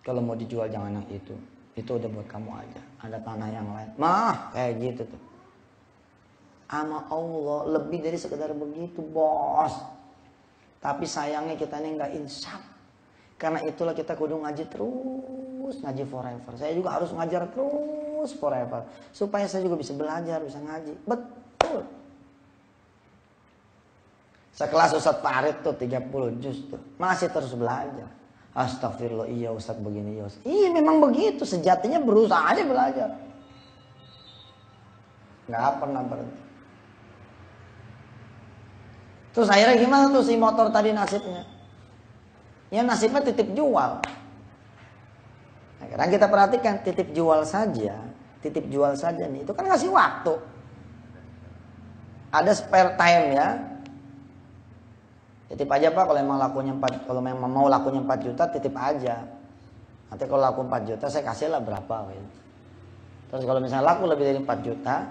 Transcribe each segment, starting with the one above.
Kalau mau dijual jangan yang itu udah buat kamu aja, ada tanah yang lain. Mah kayak gitu tuh. Ama Allah lebih dari sekedar begitu bos. Tapi sayangnya kita ini nggak insaf. Karena itulah kita kudu ngaji terus, ngaji forever. Saya juga harus ngajar terus forever. Supaya saya juga bisa belajar, bisa ngaji. Betul. Sekelas Ustadz Farid tuh 30 juz tuh. Masih terus belajar. Astagfirullah, iya Ustadz begini, iya Ustadz. Iya memang begitu, sejatinya berusaha aja belajar. Nggak pernah berhenti. Terus akhirnya gimana tuh si motor tadi nasibnya? Ya nasibnya titip jual. Nah, sekarang kita perhatikan titip jual saja nih, itu kan ngasih waktu. Ada spare time ya. Titip aja Pak kalau memang mau lakunya 4 juta titip aja. Nanti kalau laku 4 juta saya kasih lah berapa gitu. Terus kalau misalnya laku lebih dari 4 juta,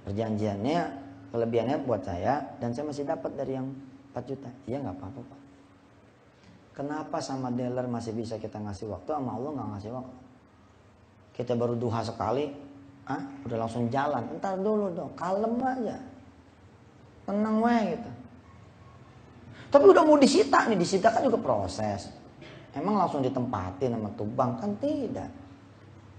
perjanjiannya kelebihannya buat saya dan saya masih dapat dari yang 4 juta. Iya nggak apa-apa Pak. Kenapa sama dealer masih bisa kita ngasih waktu, sama Allah nggak ngasih waktu? Kita baru duha sekali, udah langsung jalan. Entar dulu dong, kalem aja, tenang weh gitu. Tapi udah mau disita nih, disita kan juga proses. Emang langsung ditempatin sama tubang kan tidak.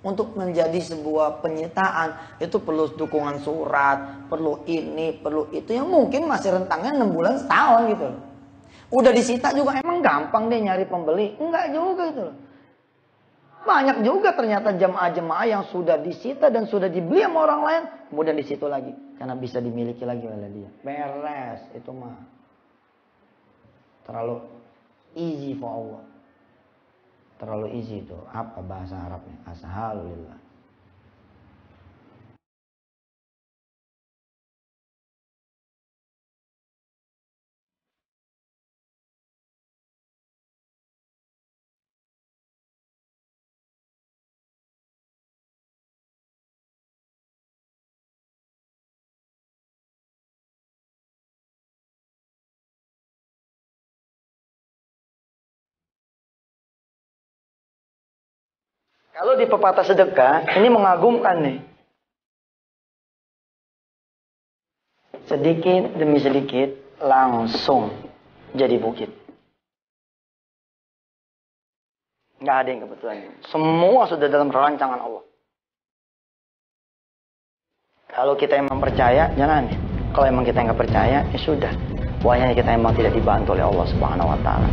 Untuk menjadi sebuah penyitaan itu perlu dukungan surat, perlu ini, perlu itu yang mungkin masih rentangnya 6 bulan setahun gitu loh. Udah disita juga emang gampang deh nyari pembeli? Enggak juga gitu loh. Banyak juga ternyata jemaah-jemaah yang sudah disita dan sudah dibeli sama orang lain, kemudian disitu lagi karena bisa dimiliki lagi oleh dia. Beres itu mah. Terlalu easy for Allah. Terlalu easy itu. Apa bahasa Arabnya? Ashalulillah. Kalau di pepatah sedekah, ini mengagumkan nih. Sedikit demi sedikit langsung jadi bukit. Nggak ada yang kebetulan. Semua sudah dalam rancangan Allah. Kalau kita emang percaya, jangan. Kalau emang kita nggak percaya, ya sudah. Wahnya kita emang tidak dibantu oleh Allah Subhanahu Wa Taala.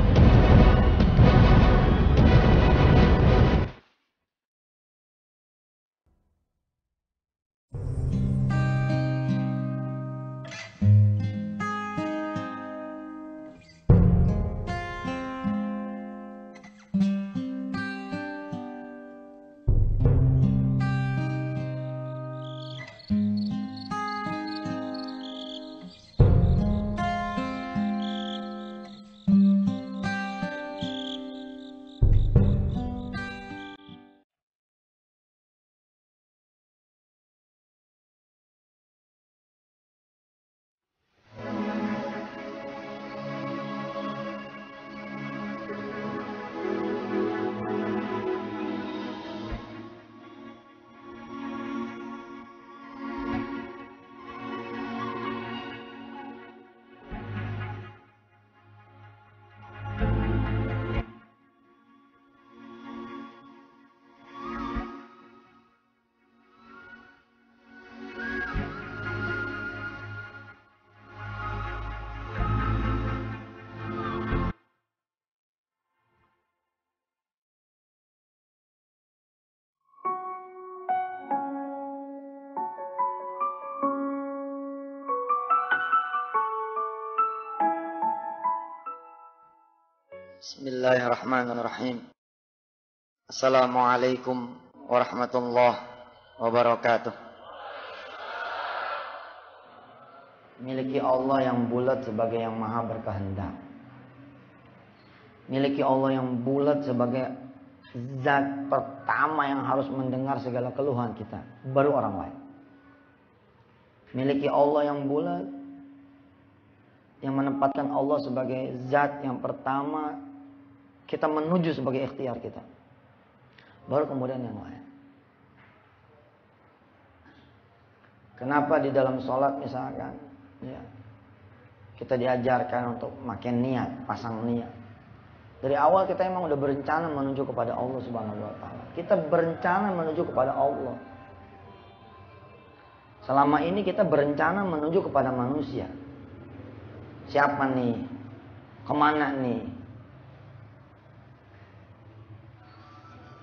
Bismillahirrahmanirrahim. Assalamualaikum warahmatullahi wabarakatuh. Miliki Allah yang bulat sebagai yang maha berkehendak. Miliki Allah yang bulat sebagai zat pertama yang harus mendengar segala keluhan kita, baru orang lain. Miliki Allah yang bulat, yang menempatkan Allah sebagai zat yang pertama kita menuju sebagai ikhtiar kita. baru kemudian yang lain. Kenapa di dalam sholat misalkan, ya, kita diajarkan untuk makin niat, pasang niat. Dari awal kita emang udah berencana menuju kepada Allah Subhanahu wa Ta'ala. Kita berencana menuju kepada Allah. Selama ini kita berencana menuju kepada manusia. Siapa nih? Kemana nih?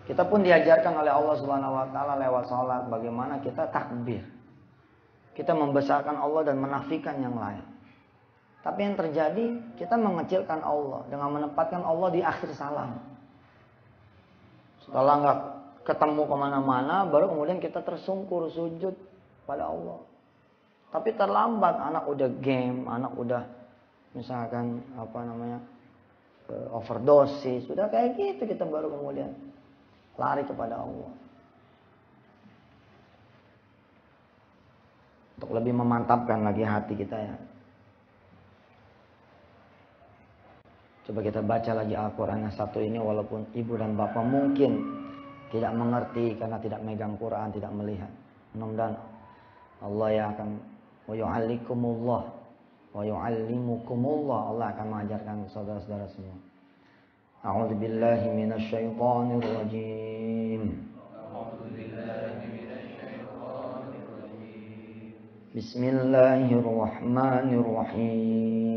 Kita pun diajarkan oleh Allah Subhanahu wa Ta'ala lewat sholat bagaimana kita takbir. Kita membesarkan Allah dan menafikan yang lain. Tapi yang terjadi, kita mengecilkan Allah dengan menempatkan Allah di akhir salam. Setelah nggak ketemu kemana-mana, baru kemudian kita tersungkur sujud pada Allah. Tapi terlambat, anak udah game, anak udah misalkan overdosis, sudah kayak gitu kita baru kemudian lari kepada Allah. Untuk lebih memantapkan lagi hati kita ya. Coba kita baca lagi Al-Quran yang satu ini, walaupun ibu dan bapak mungkin tidak mengerti karena tidak megang Quran, tidak melihat. Mudah-mudahan Allah yang akan wa yu'allikumullah wa yu'allimukumullah, Allah akan mengajarkan saudara-saudara semua. A'udzu billahi minasyaitonir rajim. Bismillahirrahmanirrahim.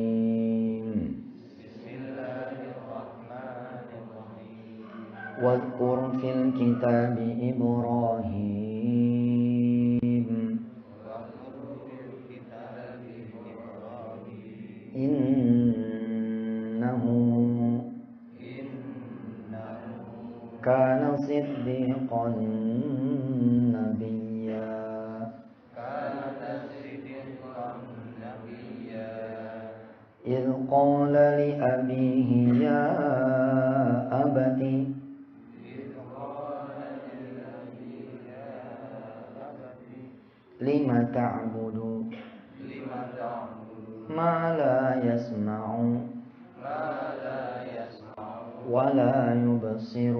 Wadhkur fil kitabi Ibrahim. Innahu kana siddiqan nabiyya. إذ قال لأبيه يا أبت لم تعبد ما لا يسمع ولا يبصر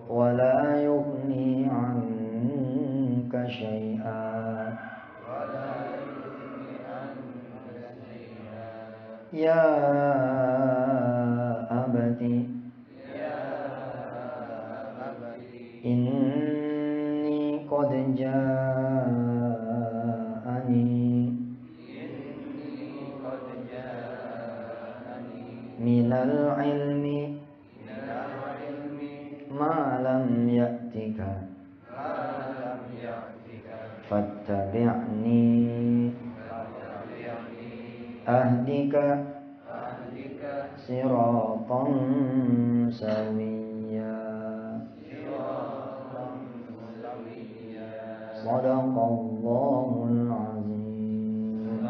ولا يغني عنك شيئا يا أبت إني قد جاءني من العلم ما لم يأتك فاتبعني أهدك صراطا سويا صدق الله العظيم.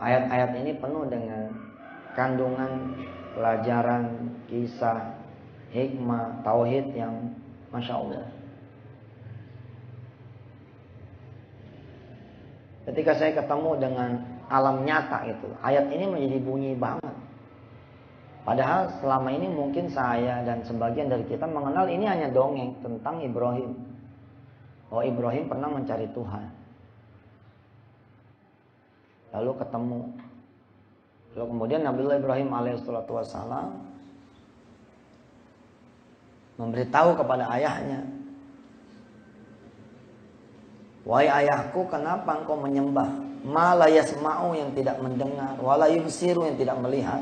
Ayat-ayat ini penuh dengan kandungan pelajaran, kisah, hikmah, tauhid yang Masya Allah. Ketika saya ketemu dengan alam nyata itu, ayat ini menjadi bunyi banget. Padahal selama ini mungkin saya dan sebagian dari kita mengenal ini hanya dongeng tentang Ibrahim. Oh, Ibrahim pernah mencari Tuhan. Lalu ketemu. Lalu kemudian Nabiullah Ibrahim alaihissalam memberitahu kepada ayahnya, wahai ayahku, kenapa engkau menyembah ma la yasma'u, yang tidak mendengar, wala yubsiru, yang tidak melihat,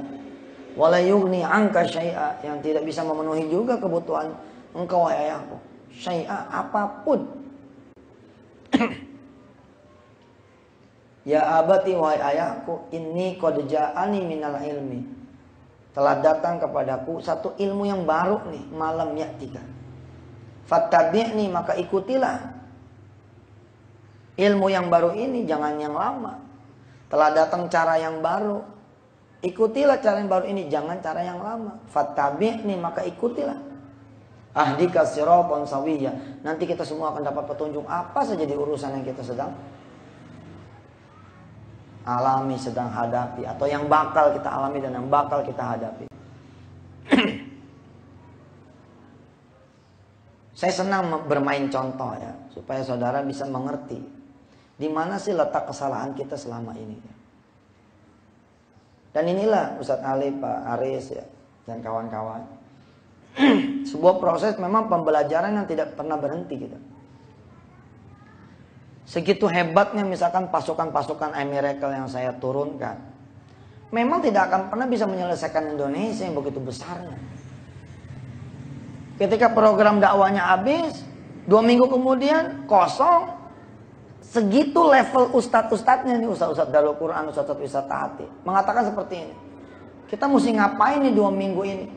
wala yughni anka syai'a, yang tidak bisa memenuhi juga kebutuhan engkau wahai ayahku, syai'a, apapun. Ya abati, wahai ayahku, inni qad ja'ani minal ilmi, telah datang kepadaku satu ilmu yang baru nih, malam ya'tika, fattabi'ni, maka ikutilah ilmu yang baru ini, jangan yang lama. Telah datang cara yang baru, ikutilah cara yang baru ini, jangan cara yang lama. Fattabi'ni, maka ikutilah. Ahdika siratan sawiyya, nanti kita semua akan dapat petunjuk apa saja di urusan yang kita sedang alami, sedang hadapi, atau yang bakal kita alami dan yang bakal kita hadapi. Saya senang bermain contoh ya, supaya saudara bisa mengerti di mana sih letak kesalahan kita selama ini. Dan inilah Ustadz Ali, Pak Aris ya, dan kawan-kawan. Sebuah proses memang pembelajaran yang tidak pernah berhenti gitu. Segitu hebatnya misalkan pasukan-pasukan Miracle yang saya turunkan, memang tidak akan pernah bisa menyelesaikan Indonesia yang begitu besarnya. Ketika program dakwanya habis, 2 minggu kemudian kosong. Segitu level ustadz-ustadznya nih, ustadz-ustadz Darul Quran, ustadz-ustadz wisata hati, mengatakan seperti ini. Kita mesti ngapain nih 2 minggu ini?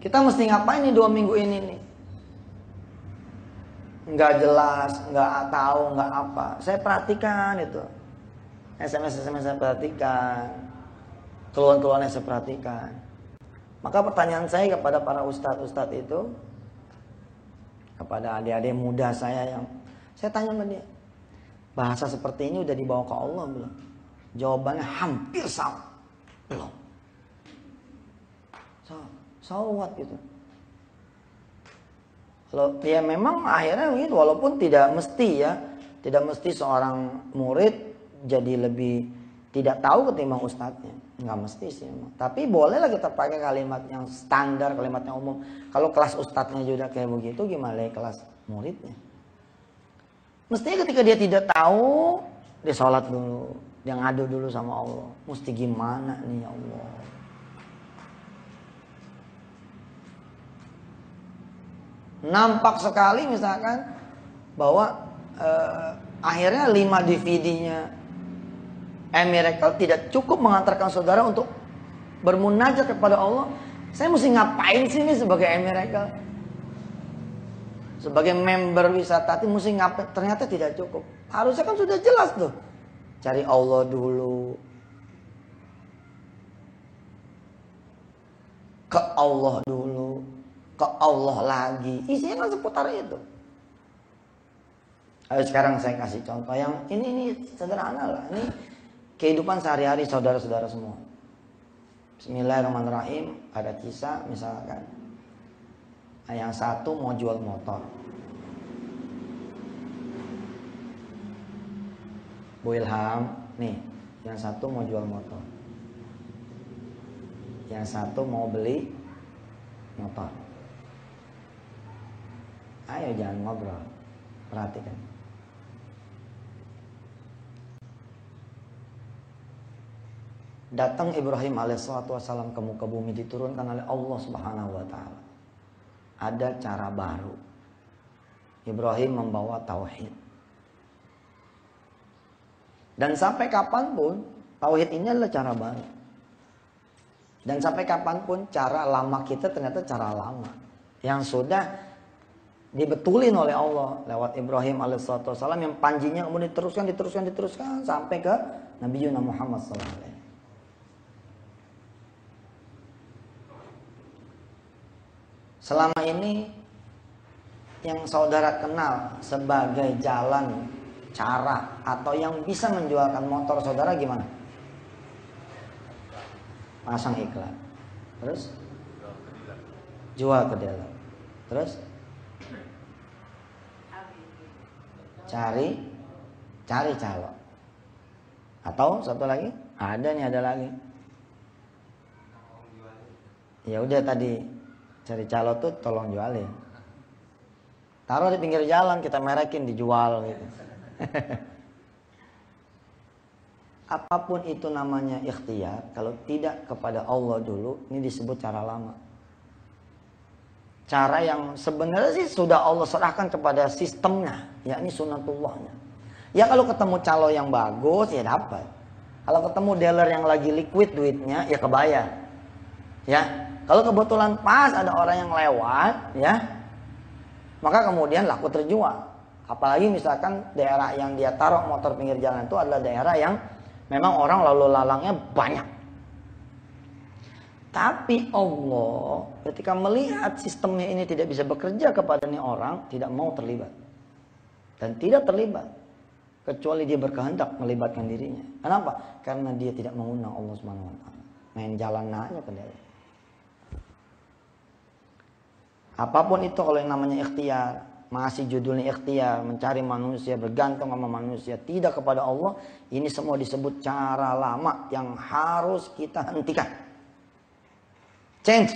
Kita mesti ngapain nih 2 minggu ini nih? Nggak jelas, nggak tahu, nggak apa. Saya perhatikan itu. SMS-SMS saya perhatikan. Keluhan-keluhannya saya perhatikan. Maka pertanyaan saya kepada para ustadz-ustadz itu, kepada adik-adik muda saya tanya sama dia, bahasa seperti ini udah dibawa ke Allah belum? Jawabannya hampir sama. Belum. So what gitu. Kalau ya memang akhirnya gitu, walaupun tidak mesti seorang murid jadi lebih tidak tahu ketimbang ustadznya, nggak mesti sih emang. Tapi bolehlah kita pakai kalimat yang standar, kalimat yang umum. Kalau kelas ustadznya juga kayak begitu, gimana kelas muridnya? Mestinya ketika dia tidak tahu, dia sholat dulu, dia ngadu dulu sama Allah. Mesti gimana nih ya Allah? Nampak sekali misalkan bahwa akhirnya 5 DVD-nya Miracle tidak cukup mengantarkan saudara untuk bermunajat kepada Allah. Saya mesti ngapain sih ini sebagai Miracle? Sebagai member wisata mesti ngapain? Ternyata tidak cukup. Harusnya kan sudah jelas tuh. Cari Allah dulu. Ke Allah dulu. Ke Allah lagi. Isinya kan seputar itu. Ayo sekarang saya kasih contoh yang ini sederhana lah. Ini kehidupan sehari-hari saudara-saudara semua. Bismillahirrahmanirrahim. Ada kisah misalkan, yang satu mau jual motor. Bu Ilham, nih, yang satu mau jual motor. Yang satu mau beli motor. Ayo jangan ngobrol, perhatikan. Datang Ibrahim alaihissalam ke muka bumi, diturunkan oleh Allah Subhanahu wa taala. Ada cara baru. Ibrahim membawa tauhid. Dan sampai kapanpun tauhid ini adalah cara baru. Dan sampai kapanpun cara lama kita ternyata cara lama yang sudah dibetulin oleh Allah lewat Ibrahim alaihissalam, yang panjinya kemudian diteruskan sampai ke Nabi Muhammad SAW. Selama ini yang saudara kenal sebagai jalan, cara, atau yang bisa menjualkan motor saudara gimana? Pasang iklan. Terus? Jual ke dealer. Terus? Cari calon. Atau satu lagi? Ada lagi. Ya udah tadi cari calon tuh tolong jualin. Taruh di pinggir jalan, kita merekin, dijual gitu. Apapun itu namanya ikhtiar, kalau tidak kepada Allah dulu, ini disebut cara lama. Cara yang sebenarnya sih sudah Allah serahkan kepada sistemnya, yakni sunatullahnya. Ya kalau ketemu calo yang bagus, ya dapat. Kalau ketemu dealer yang lagi liquid duitnya, ya kebayar. Ya, kalau kebetulan pas ada orang yang lewat, ya, maka kemudian laku terjual. Apalagi misalkan daerah yang dia taruh motor pinggir jalan itu adalah daerah yang memang orang lalu lalangnya banyak. Tapi Allah ketika melihat sistemnya ini tidak bisa bekerja kepada ini orang, tidak mau terlibat. Dan tidak terlibat. Kecuali dia berkehendak melibatkan dirinya. Kenapa? Karena dia tidak mengundang Allah Subhanahu wa taala. Main jalan aja ke dia. Apapun itu kalau yang namanya ikhtiar, masih judulnya ikhtiar, mencari manusia, bergantung sama manusia, tidak kepada Allah, ini semua disebut cara lama yang harus kita hentikan. Change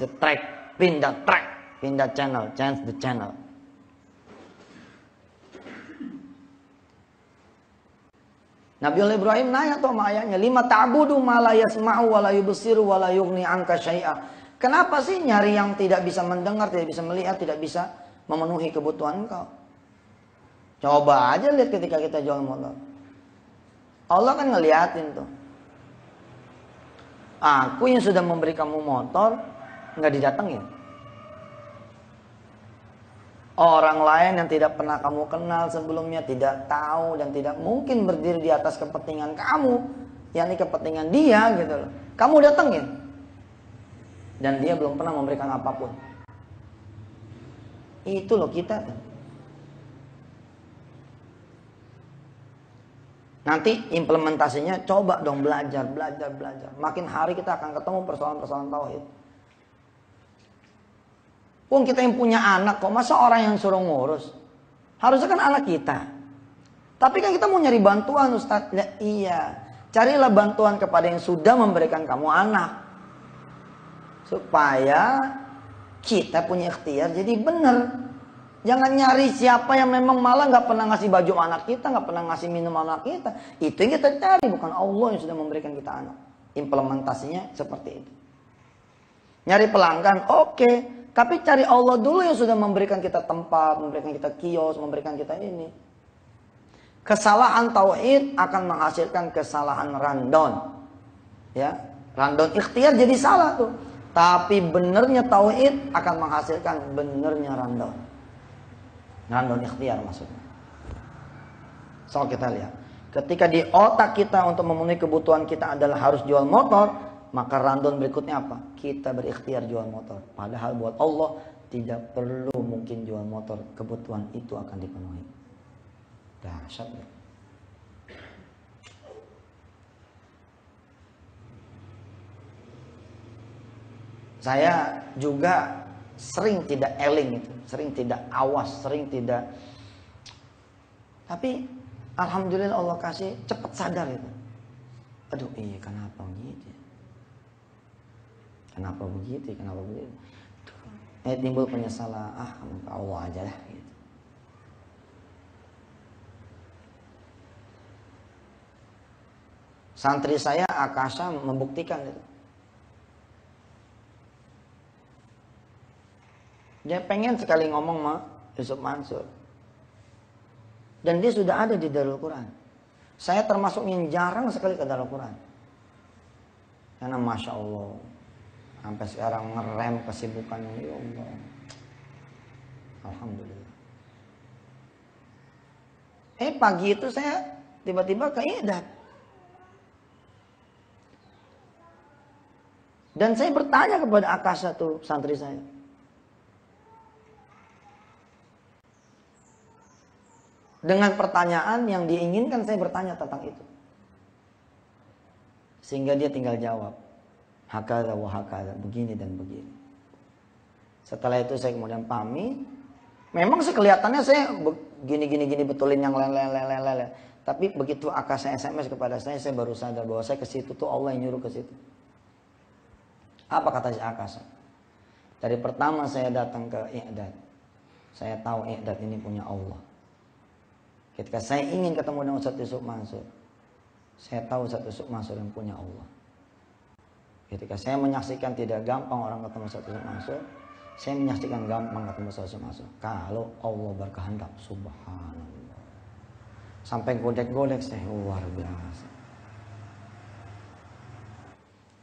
the track, pindah channel, change the channel. Nabiullah Ibrahim nanya tuh sama ayahnya, lima ta'budu ma la yasma'u wa la yubsiru wa la yughni anka syai'a. Kenapa sih nyari yang tidak bisa mendengar, tidak bisa melihat, tidak bisa memenuhi kebutuhan engkau? Coba aja lihat ketika kita jual motor. Allah kan ngeliatin tuh. Aku yang sudah memberi kamu motor, nggak didatengin. Orang lain yang tidak pernah kamu kenal sebelumnya, tidak tahu dan tidak mungkin berdiri di atas kepentingan kamu, yakni kepentingan dia gitu loh. Kamu datengin. Dan dia belum pernah memberikan apapun. Itu loh kita. Nanti implementasinya coba dong belajar. Makin hari kita akan ketemu persoalan-persoalan tauhid. Wong kita yang punya anak kok, masa orang yang suruh ngurus? Harusnya kan anak kita. Tapi kan kita mau nyari bantuan Ustaz. Ya, iya, carilah bantuan kepada yang sudah memberikan kamu anak. Supaya kita punya ikhtiar jadi benar. Jangan nyari siapa yang memang malah gak pernah ngasih baju anak kita, gak pernah ngasih minum anak kita. Itu yang kita cari, bukan Allah yang sudah memberikan kita anak. Implementasinya seperti itu. Nyari pelanggan, oke. Tapi cari Allah dulu yang sudah memberikan kita tempat, memberikan kita kios, memberikan kita ini. Kesalahan tauhid akan menghasilkan kesalahan randon. Ya, randon ikhtiar jadi salah tuh. Tapi benernya tauhid akan menghasilkan benernya randon. Randon ikhtiar maksudnya. So kita lihat. Ketika di otak kita untuk memenuhi kebutuhan kita adalah harus jual motor. Maka random berikutnya apa? Kita berikhtiar jual motor. Padahal buat Allah tidak perlu mungkin jual motor. Kebutuhan itu akan dipenuhi. Dahsyat ya. Saya juga sering tidak eling itu. Sering tidak awas. Sering tidak. Tapi alhamdulillah Allah kasih cepat sadar itu. Aduh iya kenapa gitu ya. Kenapa begitu? Timbul penyesalan. Allah aja lah gitu. Santri saya Akasha membuktikan itu. Dia pengen sekali ngomong sama Yusuf Mansur. Dan dia sudah ada di Darul Quran. Saya termasuk yang jarang sekali ke Darul Quran. Karena Masya Allah. Sampai sekarang ngerem kesibukannya. Ya Allah. Alhamdulillah. Pagi itu saya tiba-tiba ke I'dad. Dan saya bertanya kepada Akasha tuh santri saya. Dengan pertanyaan yang diinginkan saya bertanya tentang itu. Sehingga dia tinggal jawab. Hakadha wa hakadha, begini dan begini. Setelah itu saya kemudian pamit. Memang sih kelihatannya saya gini betulin yang lele. Tapi begitu Akasha SMS kepada saya baru sadar bahwa saya ke situ tuh Allah yang nyuruh ke situ. Apa kata si Akasha? Dari pertama saya datang ke I'dad, saya tahu I'dad ini punya Allah. Ketika saya ingin ketemu dengan Ustaz Yusuf Mansur, saya tahu Ustaz Yusuf Mansur yang punya Allah. Ketika saya menyaksikan tidak gampang orang ketemu Ustaz Yusuf Mansur, saya menyaksikan gampang ketemu Ustaz Yusuf Mansur. Kalau Allah berkehendak, subhanallah. Sampai godek-godek saya, luar biasa.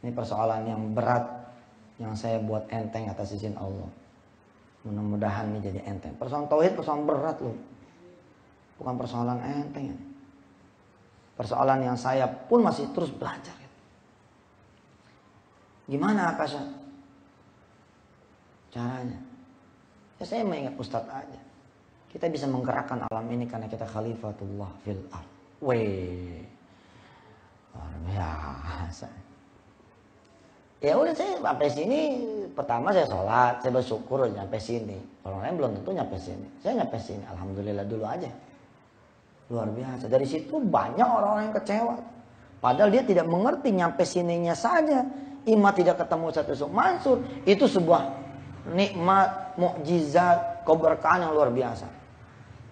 Ini persoalan yang berat yang saya buat enteng atas izin Allah. Mudah-mudahan ini jadi enteng. Persoalan tauhid persoalan berat loh. Bukan persoalan enteng. Persoalan yang saya pun masih terus belajar. Gimana Akasha caranya? Ya saya mengingat Ustadz aja. Kita bisa menggerakkan alam ini karena kita khalifatullah fil ard. Weh, luar biasa. Ya udah, saya sampai sini, pertama saya sholat, saya bersyukur nyampe sini. Orang lain belum tentu nyampe sini. Saya nyampe sini, alhamdulillah dulu aja. Luar biasa. Dari situ banyak orang-orang yang kecewa. Padahal dia tidak mengerti nyampe sininya saja. Ima tidak ketemu satu Mansur. Itu sebuah nikmat, mukjizat, keberkahan yang luar biasa.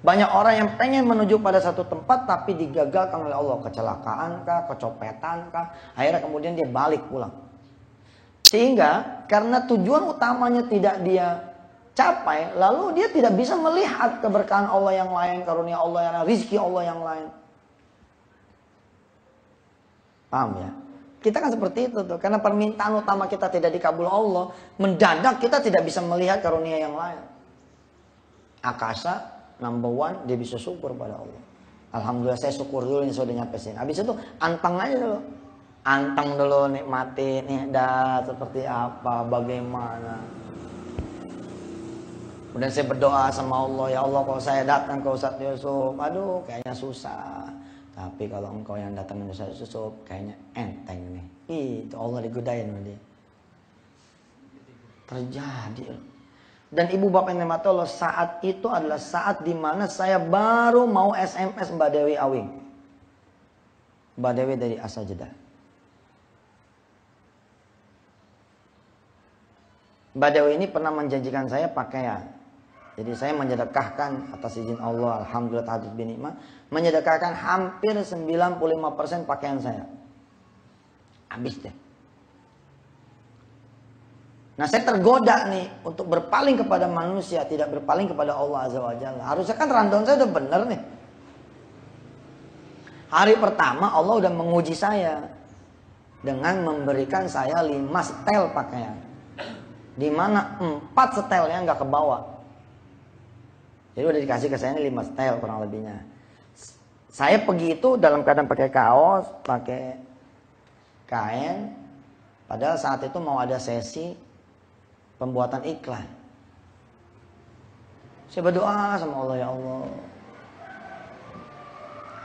Banyak orang yang pengen menuju pada satu tempat tapi digagalkan oleh Allah. Kecelakaan kah, kecopetan kah. Akhirnya kemudian dia balik pulang. Sehingga karena tujuan utamanya tidak dia capai, lalu dia tidak bisa melihat keberkahan Allah yang lain, karunia Allah yang lain, rizki Allah yang lain. Paham ya? Kita kan seperti itu tuh, karena permintaan utama kita tidak dikabul Allah, mendadak kita tidak bisa melihat karunia yang lain. Akasha number one, dia bisa syukur pada Allah. Alhamdulillah saya syukur dulu ini sudah nyampe sini. Habis itu anteng aja dulu. Anteng dulu, nikmati nih dah seperti apa, bagaimana. Kemudian saya berdoa sama Allah, ya Allah kalau saya datang ke Ustadz Yusuf, aduh kayaknya susah. Tapi kalau engkau yang datang ke Ustadz Yusuf, kayaknya enteng nih. Itu Allah digodain sama dia. Terjadi. Dan ibu bapak yang dimati Allah, saat itu adalah saat dimana saya baru mau SMS Mbak Dewi Awing. Mbak Dewi dari Assajadah. Mbak Dewi ini pernah menjanjikan saya pakaian. Jadi saya mensedekahkan atas izin Allah, alhamdulillah ta'adud binikmah, mensedekahkan hampir 95% pakaian saya. Habis deh. Nah saya tergoda nih untuk berpaling kepada manusia, tidak berpaling kepada Allah Azza wa Jalla. Harusnya kan rundown saya udah bener nih. Hari pertama Allah udah menguji saya dengan memberikan saya 5 setel pakaian. Di mana 4 setelnya nggak ke bawah. Jadi udah dikasih ke saya 5 setel kurang lebihnya. Saya pergi itu dalam keadaan pakai kaos, pakai kain. Padahal saat itu mau ada sesi pembuatan iklan. Saya berdoa sama Allah, ya Allah.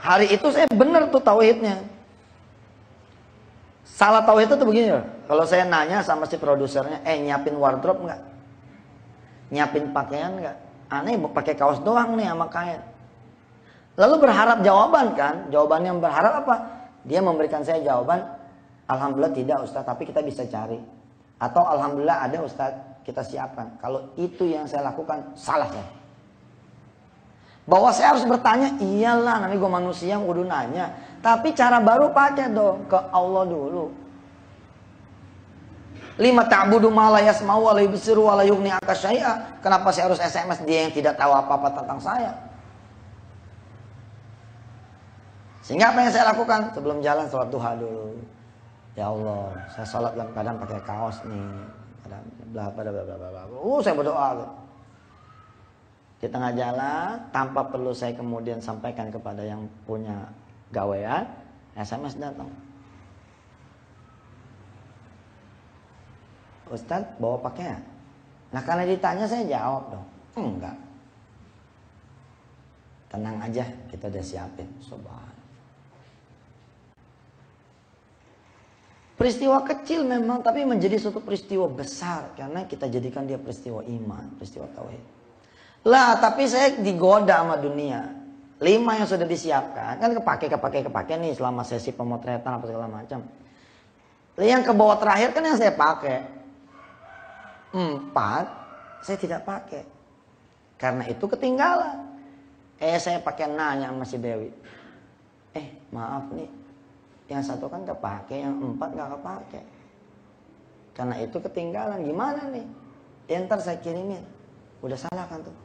Hari itu saya bener tuh tauhidnya. Salah tauhid itu begini loh. Kalau saya nanya sama si produsernya, nyiapin wardrobe nggak? Nyiapin pakaian nggak? Aneh pakai kaos doang nih sama kain. Lalu berharap jawaban kan? Jawaban yang berharap apa? Dia memberikan saya jawaban, alhamdulillah tidak Ustaz, tapi kita bisa cari. Atau alhamdulillah ada Ustaz, kita siapkan. Kalau itu yang saya lakukan, salah saya. Bahwa saya harus bertanya, iyalah namanya gue manusia yang kudu nanya. Tapi cara baru pakai dong, ke Allah dulu. 5 ta'budu ma la yasma'u wa la yubsiru wa la yughni anka syai'a. Kenapa saya harus SMS dia yang tidak tahu apa-apa tentang saya? Sehingga apa yang saya lakukan? Sebelum jalan sholat duha dulu. Ya Allah, saya sholat dalam keadaan pakai kaos nih. Bla bla bla bla bla. Saya berdoa. Di tengah jalan, tanpa perlu saya kemudian sampaikan kepada yang punya gawean, SMS datang. Ustadz bawa pakaian. Nah karena ditanya saya jawab dong. Enggak. Tenang aja, kita udah siapin. Subhanallah. Peristiwa kecil memang, tapi menjadi suatu peristiwa besar. Karena kita jadikan dia peristiwa iman, peristiwa tauhid. Lah tapi saya digoda sama dunia. 5 yang sudah disiapkan, kan kepake nih selama sesi pemotretan apa segala macam. Yang ke bawah terakhir kan yang saya pakai. 4 saya tidak pakai. Karena itu ketinggalan. Saya pakai nanya sama si Dewi. Maaf nih. Yang 1 kan kepake, yang 4 gak kepake. Karena itu ketinggalan. Gimana nih? Ntar saya kirimin. Udah salah kan tuh.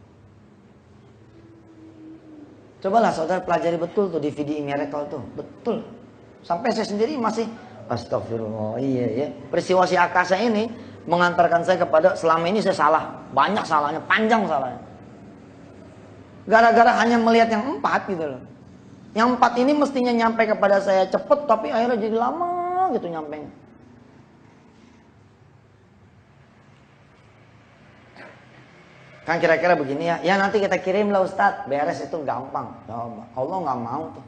Cobalah saudara pelajari betul tuh DVD Miracle tuh. Betul. Sampai saya sendiri masih astagfirullah. Iya. Peristiwa si Akasha ini mengantarkan saya kepada selama ini saya salah. Banyak salahnya, panjang salahnya. Gara-gara hanya melihat yang 4 gitu loh. Yang 4 ini mestinya nyampe kepada saya cepet, tapi akhirnya jadi lama gitu nyampe. Kan kira-kira begini ya, ya nanti kita kirim lah Ustadz, beres itu gampang. Allah nggak mau tuh.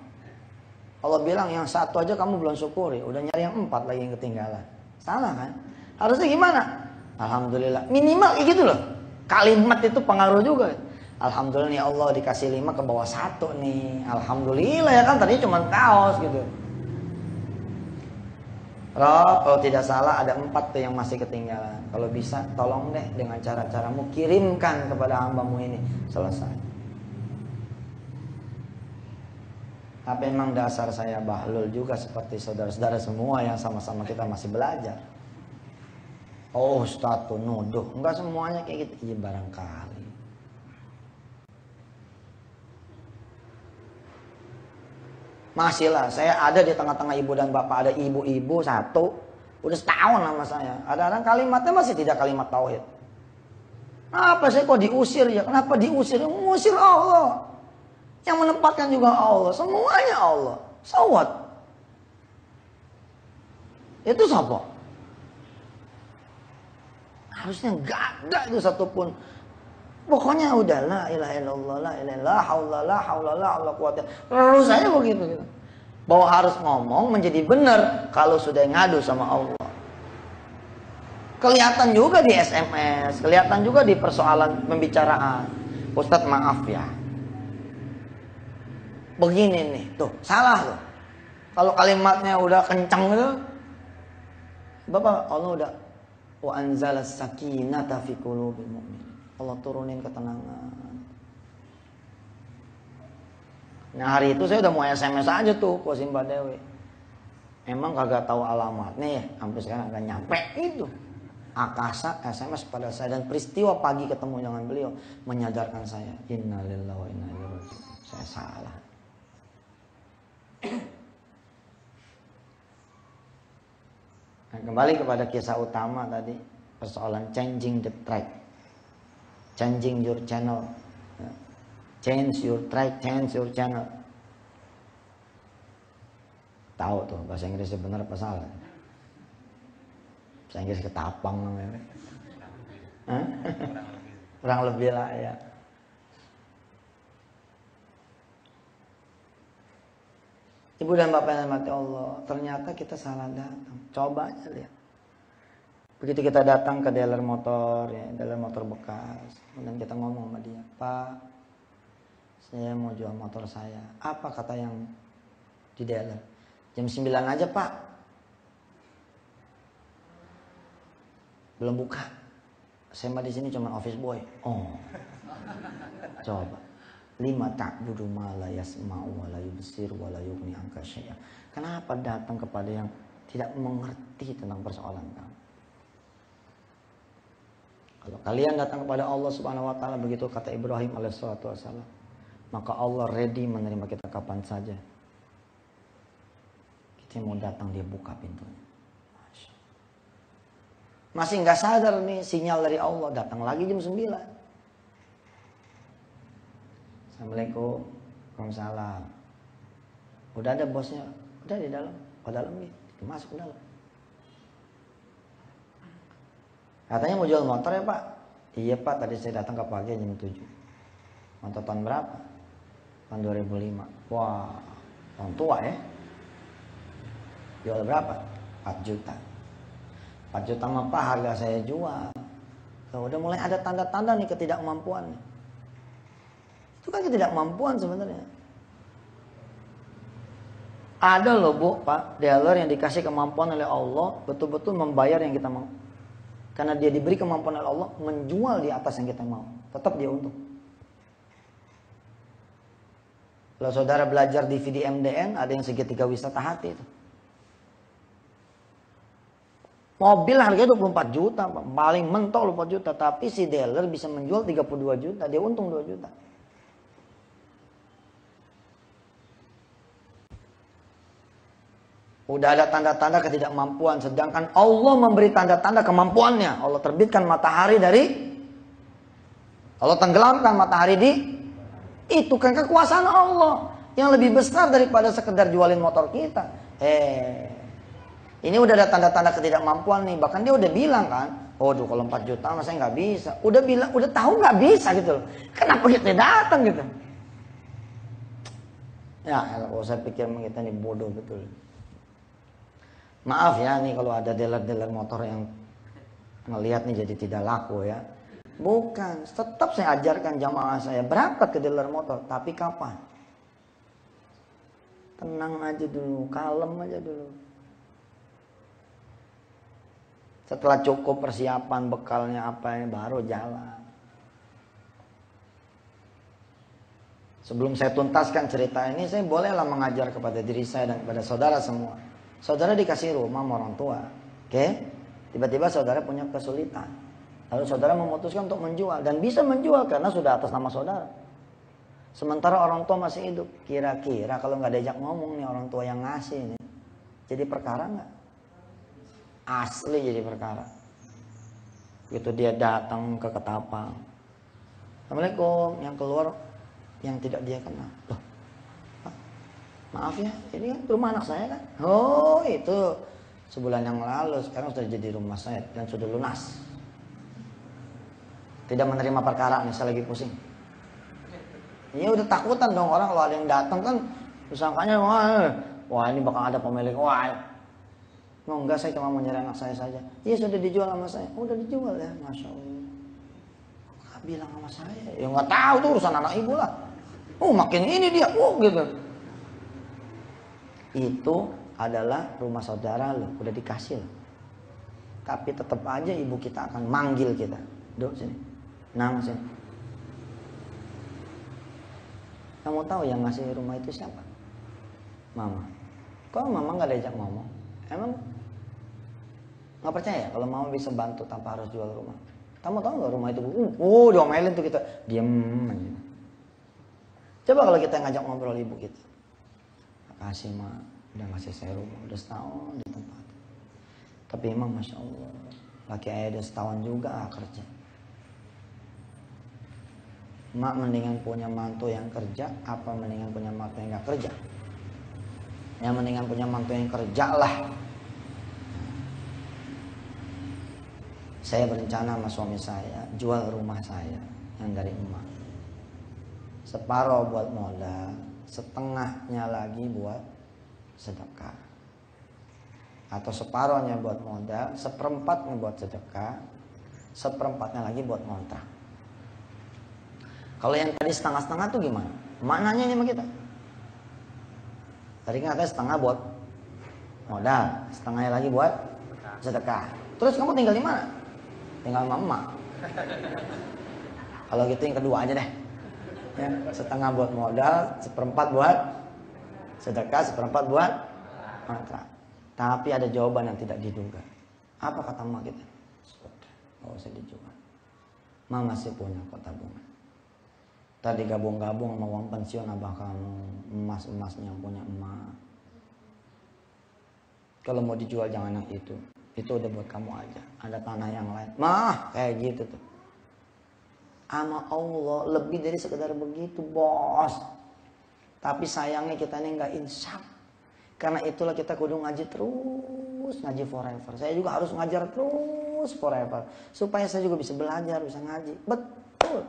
Allah bilang yang 1 aja kamu belum syukuri, udah nyari yang 4 lagi yang ketinggalan. Salah kan? Harusnya gimana? Alhamdulillah, minimal kayak gitu loh. Kalimat itu pengaruh juga. Alhamdulillah nih Allah dikasih 5 ke bawah 1 nih. Alhamdulillah ya kan, tadi cuma kaos gitu. Rob, kalau tidak salah ada 4 tuh yang masih ketinggalan. Kalau bisa tolong deh dengan cara-caramu kirimkan kepada hambamu ini. Selesai. Tapi memang dasar saya bahlul juga seperti saudara-saudara semua yang sama-sama kita masih belajar. Oh Ustaz tuh nuduh. Enggak semuanya kayak gitu. Iya barangkali. Masih lah, saya ada di tengah-tengah ibu dan bapak, ada ibu-ibu 1, udah setahun sama saya. Ada orang kalimatnya masih tidak kalimat tauhid. Apa saya kok diusir ya? Kenapa diusir? Mengusir Allah. Yang menempatkan juga Allah, semuanya Allah. So what? Itu siapa? Harusnya gak ada itu satupun. Pokoknya udah la ilaha illallah, la ilaha illallah, la haula la quwata. Terus saya begitu gitu. Bahwa harus ngomong menjadi benar kalau sudah ngadu sama Allah. Kelihatan juga di SMS, kelihatan juga di persoalan pembicaraan. Ustadz maaf ya. Begini nih, tuh salah tuh. Kalau kalimatnya udah kencang gitu, Bapak Allah udah wa anzalas sakinata fi qulubil mu'min. Allah turunin ketenangan. Nah hari itu saya udah mau SMS aja tuh ke Simba Dewi. Emang kagak tahu alamatnya ya, sampai sekarang gak nyampe itu. Akasa SMS pada saya dan peristiwa pagi ketemu dengan beliau menyadarkan saya. Innalillahi wa inna ilaihi raji'un. Saya salah. Nah, kembali kepada kisah utama tadi, persoalan changing the track. Changing your channel. Change your track, change your channel. Tahu tuh bahasa Inggrisnya benar apa salah? Bahasa Inggris ketapang namanya. Kurang lebih lah ya. Ibu dan bapak yang mati Allah, ternyata kita salah datang. Coba aja lihat. Begitu kita datang ke dealer motor, ya, dealer motor bekas, kemudian kita ngomong sama dia, Pak, saya mau jual motor saya. Apa kata yang di dealer? Jam 9 aja Pak. Belum buka. Saya mah di sini cuma office boy. Oh, coba. 5 ta'budu ma la yasma'u wa la yubsir wa la yughni anka syai'a. Kenapa datang kepada yang tidak mengerti tentang persoalan kamu? Kalau kalian datang kepada Allah Subhanahu wa taala, begitu kata Ibrahim alaihissalatu wassalam, maka Allah ready menerima kita kapan saja. Kita mau datang, dia buka pintunya. Masih nggak sadar nih sinyal dari Allah, datang lagi jam 9. Assalamualaikum. Waalaikumsalam. Udah ada bosnya, udah di dalam. Ke dalam nih, masuk ke dalam. Katanya mau jual motor ya Pak? Iya Pak, tadi saya datang ke pagi jam 7. Motor tahun berapa? Tahun 2005. Wah, tahun tua ya. Jual berapa? 4 juta. 4 juta mah Pak harga saya jual. Tuh, udah mulai ada tanda-tanda nih ketidakmampuan. Itu kan ketidakmampuan sebenarnya. Ada loh Bu, Pak, dealer yang dikasih kemampuan oleh Allah betul-betul membayar yang kita mau. Karena dia diberi kemampuan oleh Allah menjual di atas yang kita mau. Tetap dia untung. Kalau saudara belajar DVD MDN, ada yang segitiga wisata hati itu. Mobil harganya 24 juta, Pak. Paling mentok 24 juta. Tapi si dealer bisa menjual 32 juta. Dia untung 2 juta. Udah ada tanda-tanda ketidakmampuan. Sedangkan Allah memberi tanda-tanda kemampuannya. Allah terbitkan matahari dari, Allah tenggelamkan matahari di, itu kan kekuasaan Allah. yang lebih besar daripada sekedar jualin motor kita. Ini udah ada tanda-tanda ketidakmampuan nih. Bahkan dia udah bilang kan, waduh kalau 4 juta masa nggak bisa. Udah bilang, udah tahu nggak bisa gitu loh. Kenapa kita datang gitu? Ya, kalau saya pikir kita ini bodoh betul. Maaf ya nih kalau ada dealer-dealer motor yang ngelihat nih jadi tidak laku ya. Bukan, tetap saya ajarkan jamaah saya berangkat ke dealer motor, tapi kapan? Tenang aja dulu, kalem aja dulu. Setelah cukup persiapan bekalnya apa ini baru jalan. Sebelum saya tuntaskan cerita ini, saya bolehlah mengajar kepada diri saya dan kepada saudara semua. Saudara dikasih rumah sama orang tua, oke? Tiba-tiba saudara punya kesulitan. Lalu saudara memutuskan untuk menjual dan bisa menjual karena sudah atas nama saudara. Sementara orang tua masih hidup. Kira-kira kalau nggak diajak ngomong nih orang tua yang ngasih nih, jadi perkara nggak? Asli jadi perkara. Begitu dia datang ke Ketapang, Assalamualaikum, yang keluar yang tidak dia kenal. Loh, maaf ya, ini kan rumah anak saya kan? Oh itu sebulan yang lalu, sekarang sudah jadi rumah saya dan sudah lunas. Tidak menerima perkara nih, saya lagi pusing. Ya udah takutan dong orang kalau ada yang datang kan, disangkanya wah ini bakal ada pemilik, wah. No, enggak, saya cuma mau nyari anak saya saja. Iya sudah dijual sama saya. Oh, udah dijual ya, masya Allah. Kok bilang sama saya? Ya nggak tahu tuh urusan anak ibu lah. Oh makin ini dia, gitu. Itu adalah rumah saudara loh, udah dikasih loh. Tapi tetap aja ibu kita akan manggil kita. Duk sini, nang sini. Kamu tahu yang ngasih rumah itu siapa? Mama. Kok mama nggak diajak ngomong? Emang nggak percaya kalau mama bisa bantu tanpa harus jual rumah? Kamu tahu nggak rumah itu? Diomelin tuh kita, diem aja. Coba kalau kita ngajak ngobrol ibu kita, makasih ma, udah ngasih saya rumah, udah setahun di tempat. Tapi emang masya Allah, laki ayah udah setahun juga kerja. Mak mendingan punya mantu yang kerja, apa mendingan punya mantu yang nggak kerja? Yang mendingan punya mantu yang kerja lah. Saya berencana sama suami saya jual rumah saya yang dari emak. Separuh buat modal, setengahnya lagi buat sedekah. Atau separuhnya buat modal, seperempatnya buat sedekah, seperempatnya lagi buat ngontrak. Kalau yang tadi setengah-setengah tuh gimana? Maknanya ini sama kita. Tadi kan katanya setengah buat modal, setengahnya lagi buat sedekah. Terus kamu tinggal di mana? Tinggal sama emak. Kalau gitu yang kedua aja deh. Ya, setengah buat modal, seperempat buat sedekah, seperempat buat kontrak. Tapi ada jawaban yang tidak diduga. Apa kata emak kita? Sudah, nggak usah dijual. Emak masih punya kok tabungan. Tadi gabung-gabung sama uang pensiun abah kamu, emas-emasnya yang punya emak. Kalau mau dijual jangan yang itu udah buat kamu aja. Ada tanah yang lain. Mah kayak gitu tuh. Ama Allah lebih dari sekedar begitu bos. Tapi sayangnya kita ini nggak insaf. Karena itulah kita kudu ngaji terus, ngaji forever. Saya juga harus ngajar terus forever. Supaya saya juga bisa belajar, bisa ngaji. Betul.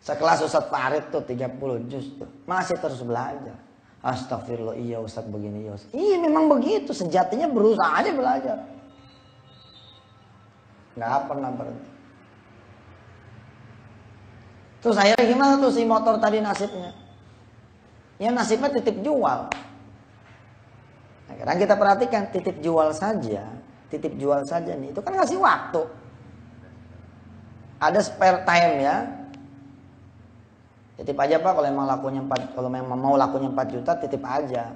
Sekelas Ustadz Farid tuh 30 juz tuh. Masih terus belajar. Astagfirullah, iya Ustadz begini, iya Ustadz. Iya memang begitu, sejatinya berusaha aja belajar. Nggak pernah berhenti. Terus akhirnya gimana tuh si motor tadi nasibnya? Ya nasibnya titip jual. Nah, sekarang kita perhatikan titip jual saja nih. Itu kan ngasih waktu. Ada spare time ya. Titip aja Pak kalau memang mau lakunya 4 juta titip aja.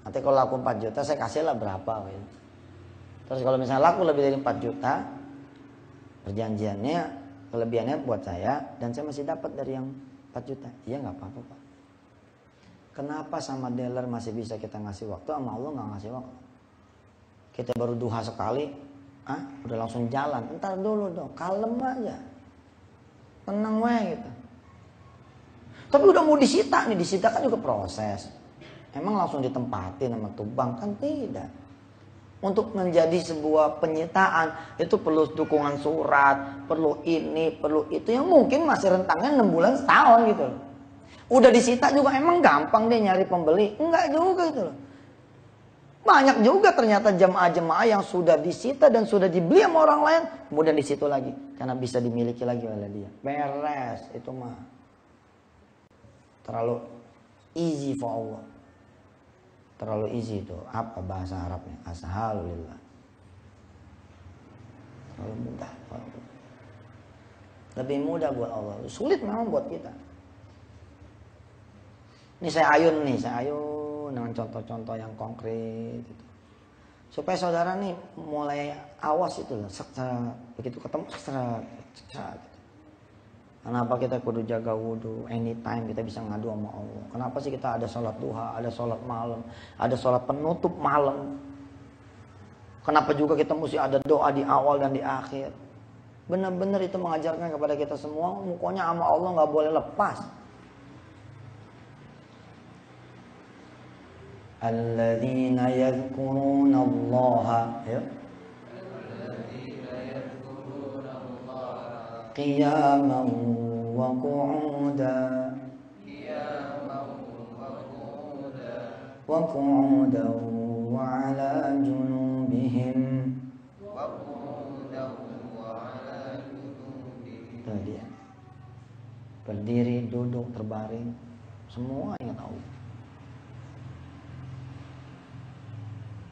Nanti kalau laku 4 juta saya kasih lah berapa gitu. Terus kalau misalnya laku lebih dari 4 juta, perjanjiannya kelebihannya buat saya dan saya masih dapat dari yang 4 juta. Iya nggak apa-apa Pak. Kenapa sama dealer masih bisa kita ngasih waktu, sama Allah nggak ngasih waktu? Kita baru duha sekali, udah langsung jalan. Entar dulu dong, kalem aja, tenang wae gitu. Tapi udah mau disita nih, disita kan juga proses. Emang langsung ditempatin sama tubang kan tidak. Untuk menjadi sebuah penyitaan itu perlu dukungan surat, perlu ini, perlu itu yang mungkin masih rentangnya 6 bulan setahun gitu loh. Udah disita juga emang gampang deh nyari pembeli? Enggak juga gitu loh. Banyak juga ternyata jemaah-jemaah yang sudah disita dan sudah dibeli sama orang lain, kemudian di situ lagi karena bisa dimiliki lagi oleh dia. Beres itu mah. Terlalu easy for Allah. Terlalu easy itu. Apa bahasa Arabnya? Ashalulillah. Terlalu mudah. Lebih mudah buat Allah. Sulit memang buat kita. Ini saya ayun dengan contoh-contoh yang konkret gitu. Supaya saudara nih mulai awas itu lah, begitu ketemu seret. Kenapa kita kudu jaga wudhu, anytime kita bisa ngadu sama Allah. Kenapa sih kita ada sholat duha, ada sholat malam, ada sholat penutup malam. Kenapa juga kita mesti ada doa di awal dan di akhir. Benar-benar itu mengajarkan kepada kita semua, pokoknya sama Allah gak boleh lepas. Alladzina yadhkuruna Allah qiyaman wa qu'udan wa qu'udan wa 'ala junubihim. Itu dia. Berdiri, duduk, terbaring, semua yang tahu.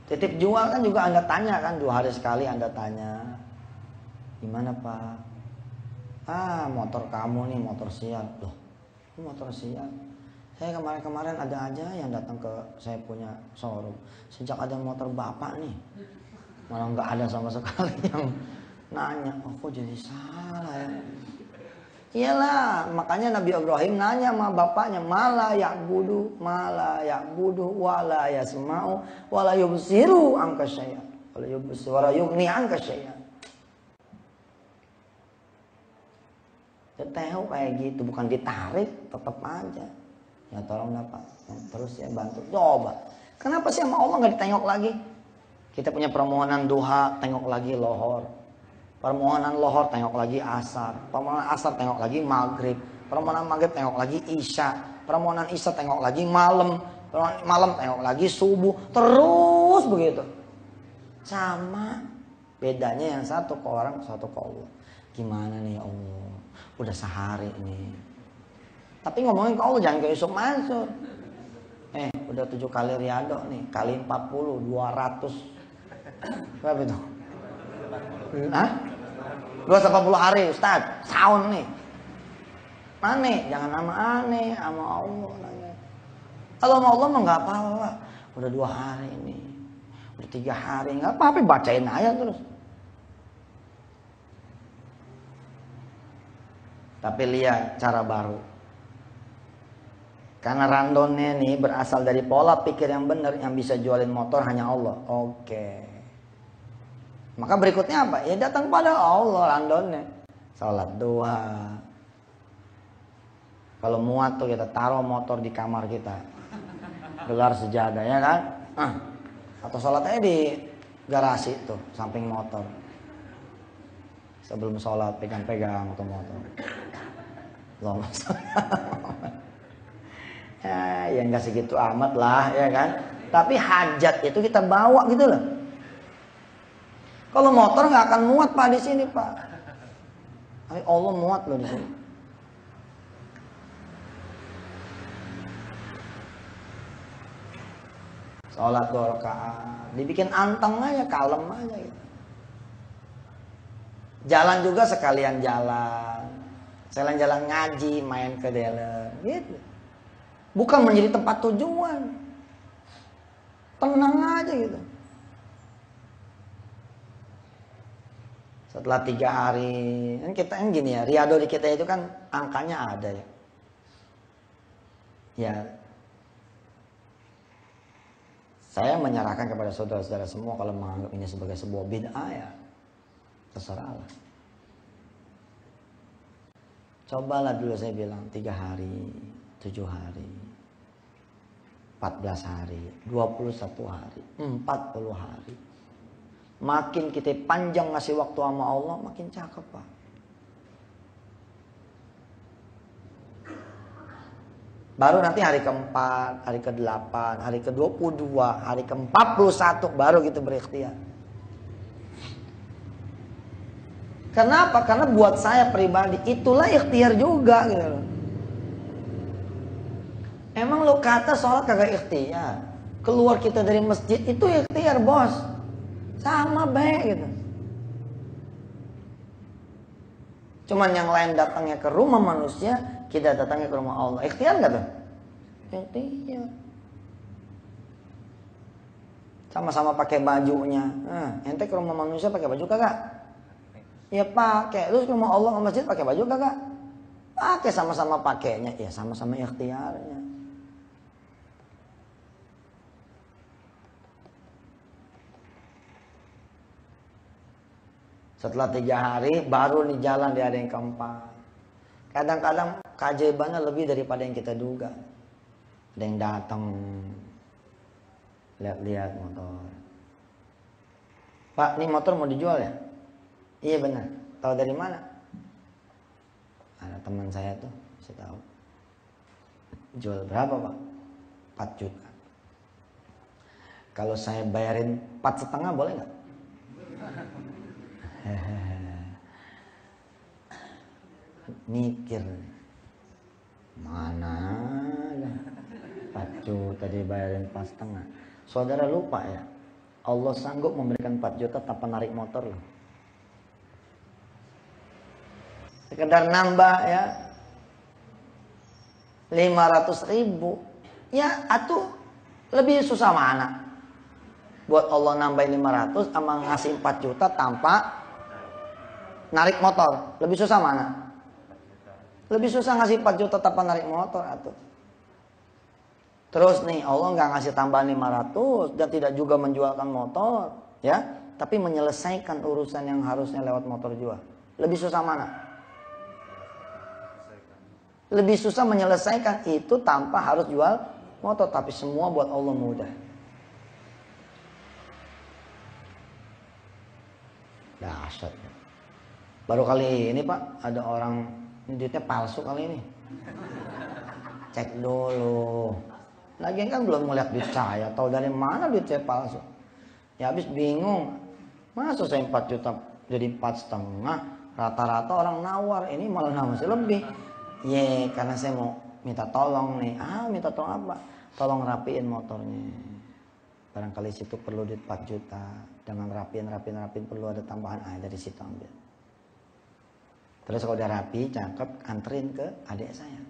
Titip jual kan juga Anda tanya kan, 2 hari sekali Anda tanya. Gimana Pak? Motor kamu nih motor sial. Loh, ini motor sial. Saya kemarin-kemarin ada aja yang datang ke saya punya showroom. Sejak ada motor Bapak nih, malah nggak ada sama sekali yang nanya. Oh kok jadi salah ya? Iyalah, makanya Nabi Ibrahim nanya sama bapaknya, mala ya'budu wala yasma'u wala yubsiru anka syai'an wala yubsiru wala yughni anka syai'an. Tahu kayak gitu, bukan ditarik, tetap aja. Ya tolong dapat, terus ya bantu. Coba, kenapa sih sama Allah nggak ditengok lagi? Kita punya permohonan duha, tengok lagi lohor. Permohonan lohor tengok lagi asar. Permohonan asar tengok lagi maghrib. Permohonan maghrib tengok lagi isya. Permohonan isya tengok lagi malam. Permohonan malam tengok lagi subuh. Terus begitu. Sama. Bedanya yang satu ke orang, satu ke Allah. Gimana nih ya Allah? Udah sehari nih. Tapi ngomongin ke Allah jangan ke Yusuf Mansur. Udah 7 kali riado nih. Kali 40, 200. Berapa itu? 280 hari Ustaz, tahun nih. Aneh, jangan nama aneh, sama Allah nanya. Kalau sama Allah mah nggak apa-apa. Udah 2 hari nih, udah 3 hari nggak apa-apa, bacain aja terus. Tapi lihat cara baru. Karena randonnya nih berasal dari pola pikir yang benar, yang bisa jualin motor hanya Allah. Oke. Maka berikutnya apa? Ya datang pada Allah randonnya. Salat duha. Kalau muat tuh kita taruh motor di kamar kita. Gelar sejadah ya kan? Atau sholat aja di garasi tuh, samping motor. Sebelum sholat pegang-pegang tuh motor. Ya nggak segitu amat lah ya kan? Tapi hajat itu kita bawa gitu loh. Kalau motor nggak akan muat Pak di sini Pak. Allah muat loh di sini. Sholat 2 rakaat, dibikin anteng aja, kalem aja gitu. Jalan juga sekalian jalan, jalan ngaji, main ke dalam, gitu. Bukan menjadi tempat tujuan, tenang aja gitu. Setelah 3 hari, kan kita kan gini ya, riado di kita itu kan angkanya ada ya. Ya, saya menyerahkan kepada saudara-saudara semua kalau menganggap ini sebagai sebuah bid'ah ya, terserahlah. Cobalah dulu saya bilang 3 hari, 7 hari, 14 hari, 21 hari, 40 hari. Makin kita panjang ngasih waktu sama Allah, makin cakep Pak. Baru nanti hari keempat, hari ke-8, hari ke-22, hari ke-41 baru kita berikhtiar. Kenapa? Karena buat saya pribadi itulah ikhtiar juga gitu loh. Emang lo kata sholat kagak ikhtiar, keluar kita dari masjid itu ikhtiar bos, sama baik gitu. Cuman yang lain datangnya ke rumah manusia, kita datangnya ke rumah Allah. Ikhtiar nggak tuh? Ikhtiar. Sama-sama pakai bajunya. Ente ke rumah manusia pakai baju kagak? Ya pakai. Lu ke rumah Allah ke masjid pakai baju kagak? Pakai, sama-sama pakainya. Ya sama-sama ikhtiarnya. Setelah 3 hari baru nih jalan di hari yang keempat. Kadang-kadang keajaibannya lebih daripada yang kita duga. Ada yang datang lihat-lihat motor. Pak, ini motor mau dijual ya? Iya benar. Tahu dari mana? Ada teman saya tuh, saya tahu. Jual berapa Pak? 4 juta. Kalau saya bayarin 4,5 boleh nggak? Mikir mana 4 juta dibayarin 4,5. Saudara lupa ya, Allah sanggup memberikan 4 juta tanpa narik motor loh. Sekedar nambah ya 500.000. Ya atuh lebih susah mana buat Allah nambahin 500 sama ngasih 4 juta tanpa narik motor. Lebih susah mana? Lebih susah ngasih 4 juta tanpa narik motor atuh. Terus nih Allah nggak ngasih tambahan 500 dan tidak juga menjualkan motor, ya, tapi menyelesaikan urusan yang harusnya lewat motor jual. Lebih susah mana? Lebih susah menyelesaikan itu tanpa harus jual motor, tapi semua buat Allah mudah. Dahsyat. Baru kali ini Pak ada orang ini duitnya palsu kali ini. Cek dulu. Lagian kan belum melihat duit saya, tahu dari mana duit saya palsu. Ya habis bingung. Masa saya 4 juta jadi 4,5, rata-rata orang nawar, ini malah masih lebih. Ye, karena saya mau minta tolong nih. Minta tolong apa? Tolong rapiin motornya. Barangkali situ perlu duit 4 juta. Dengan rapiin perlu ada tambahan. Dari situ ambil. Terus kalau udah rapi, cakep, anterin ke adik saya.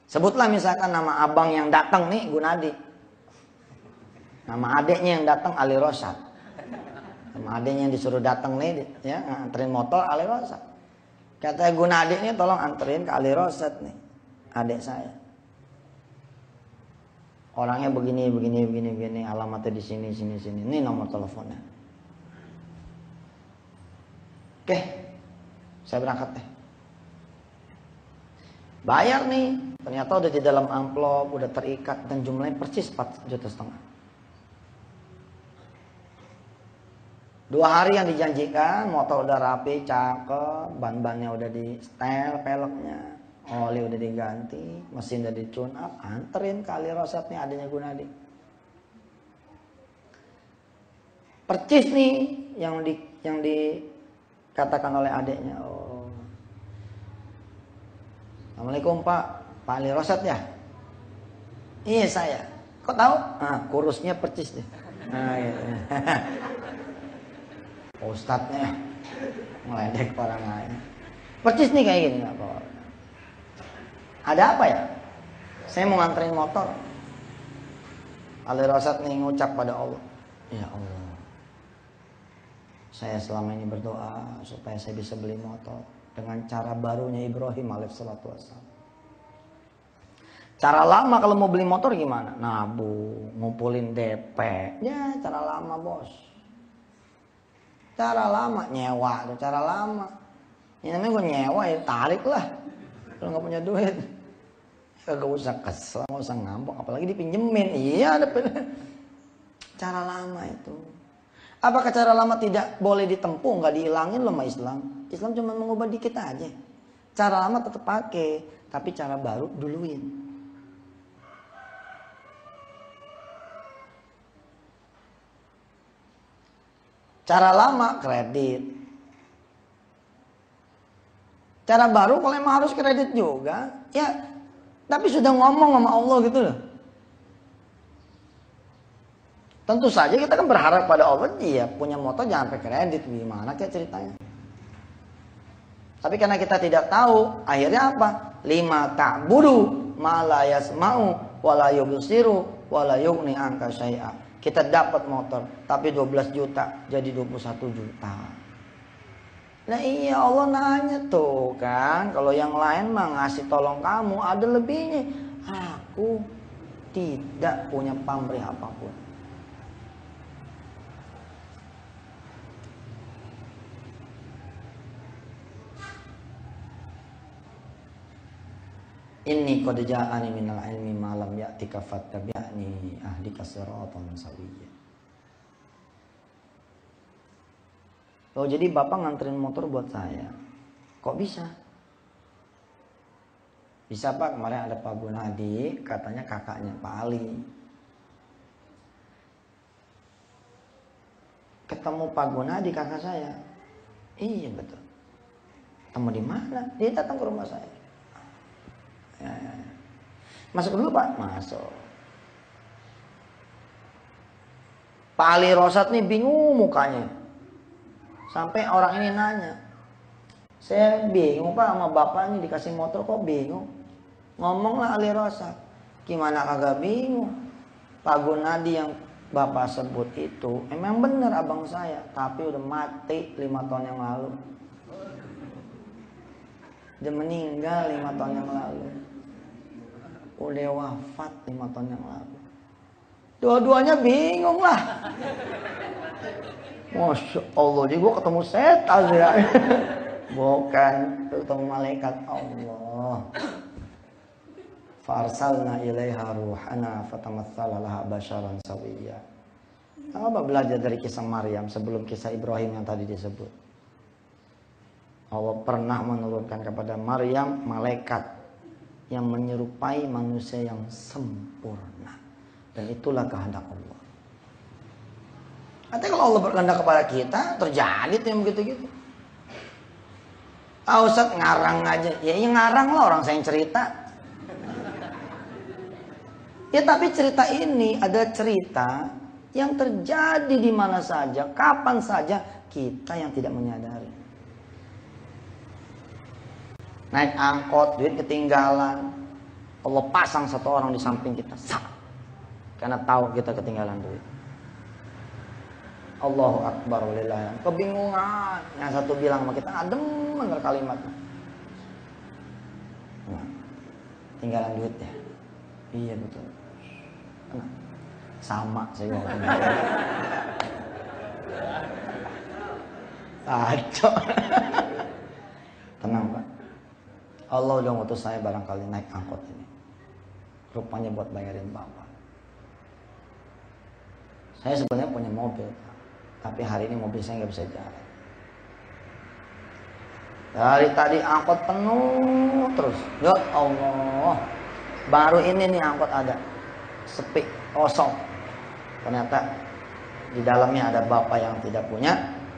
Sebutlah misalkan nama abang yang datang nih, Gunadi. Nama adiknya yang datang Ali Rosad. Nama adiknya yang disuruh datang nih, ya, anterin motor Ali Rosad. Kata Gunadi nih, tolong anterin ke Ali Rosad nih, adik saya. Orangnya begini, alamatnya di sini. Ini nomor teleponnya. Oke, saya berangkat deh. Bayar nih, ternyata udah di dalam amplop, udah terikat dan jumlahnya persis 4,5 juta. 2 hari yang dijanjikan, motor udah rapi, cakep, ban-bannya udah di setel, peleknya, oli udah diganti, mesin udah di tune up, anterin kali Rosat nih adanya Gunadi. Percis nih yang dikatakan oleh adiknya. Assalamualaikum Pak Ali Rosat ya? Iya saya. Kok tahu? Kurusnya percis deh. Gitu. Ustadznya meledek orang lain. Percis nih kayak gini, nggak apa-apa. Ada apa ya? Saya mau nganterin motor. Ali Rosat nih ngucap pada Allah. Ya Allah, saya selama ini berdoa supaya saya bisa beli motor dengan cara barunya Ibrahim alaihissalatu wassalam. Cara lama kalau mau beli motor gimana? Nabung, ngumpulin DP. Ya cara lama bos. Cara lama, nyewa tuh cara lama. Ini namanya gue nyewa ya tarik lah. Kalau nggak punya duit, kagak usah kesel, nggak usah ngambek, apalagi dipinjemin. Iya, ada cara lama itu. Apakah cara lama tidak boleh ditempuh, nggak dihilangin loh sama Islam? Islam cuma mengubah dikit aja. Cara lama tetap pakai, tapi cara baru duluin. Cara lama kredit. Cara baru kalau emang harus kredit juga, ya tapi sudah ngomong sama Allah gitu loh. Tentu saja kita kan berharap pada Allah, dia punya motor jangan pakai kredit, gimana kayak ceritanya. Tapi karena kita tidak tahu, akhirnya apa? Lima ta'budu ma la yasma'u wa la yubsiru wa la yughni anka syai'a. Kita dapat motor, tapi 12 juta jadi 21 juta. Nah iya, Allah nanya tuh kan, kalau yang lain mah ngasih tolong kamu ada lebihnya. Aku tidak punya pamrih apapun. Inni qad ja'ani minal ilmi ma lam ya'tika fattabi'ni ahdika siratan sawiyya. Oh jadi bapak nganterin motor buat saya. Kok bisa? Bisa pak, kemarin ada Pak Gunadi, katanya kakaknya Pak Ali. Ketemu Pak Gunadi kakak saya. Iya betul. Ketemu di mana? Dia datang ke rumah saya. Ya. Masuk dulu pak, masuk. Pak Ali Rosat nih bingung mukanya. Sampai orang ini nanya, saya bingung pak sama bapak ini dikasih motor kok bingung. Ngomonglah Ali Rosat, gimana kagak bingung. Pak Gunadi yang bapak sebut itu emang bener abang saya, tapi udah mati 5 tahun yang lalu. Dia meninggal 5 tahun yang lalu. Udah wafat 5 tahun yang lalu. Dua-duanya bingung lah. Masya Allah, jadi gue ketemu setan ya. Bukan, ketemu malaikat Allah. Farsalna ilaiha ruhana fatamatsala laha basyaran sawiyya. Apa belajar dari kisah Maryam sebelum kisah Ibrahim yang tadi disebut? Allah pernah menurunkan kepada Maryam malaikat yang menyerupai manusia yang sempurna. Dan itulah kehendak Allah. Artinya kalau Allah berkehendak kepada kita, terjadi tuh yang begitu-gitu. Ustaz ngarang aja. Ya ngarang lah, orang saya yang cerita. Ya tapi cerita ini ada cerita yang terjadi di mana saja, kapan saja, kita yang tidak menyadari. Naik angkot, duit ketinggalan, Allah pasang satu orang di samping kita, karena tahu kita ketinggalan duit. Allahu Akbar walillah. Kebingungan. Yang satu bilang sama kita, adem bener kalimatnya. Nah, tinggalan duit ya. Iya betul. Nah, sama saya juga ketinggalan. Kacau. Tenang pak. Allah udah ngutus saya barangkali naik angkot ini. Rupanya buat bayarin bapak. Saya sebenarnya punya mobil. Tapi hari ini mobil saya nggak bisa jalan. Dari tadi angkot penuh terus. Ya Allah. Baru ini nih angkot ada sepi, kosong. Ternyata di dalamnya ada bapak yang tidak punya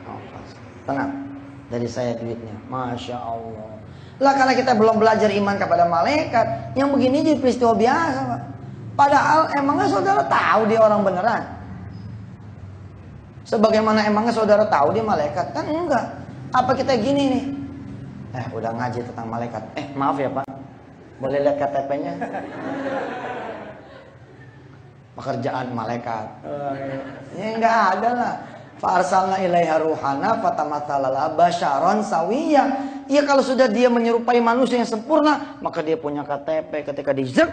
ongkos. Tenang. Dari saya duitnya. Masya Allah. Lah karena kita belum belajar iman kepada malaikat, yang begini jadi peristiwa biasa pak. Padahal emangnya saudara tahu dia orang beneran? Sebagaimana emangnya saudara tahu dia malaikat? Kan enggak. Apa kita gini nih? Udah ngaji tentang malaikat. Maaf ya pak, boleh lihat KTP-nya? Pekerjaan malaikat. Ya enggak ada lah. Farsalna ilaiha ruhana fatamatsala basyaron sawiyya. Ya kalau sudah dia menyerupai manusia yang sempurna, maka dia punya KTP. Ketika dizek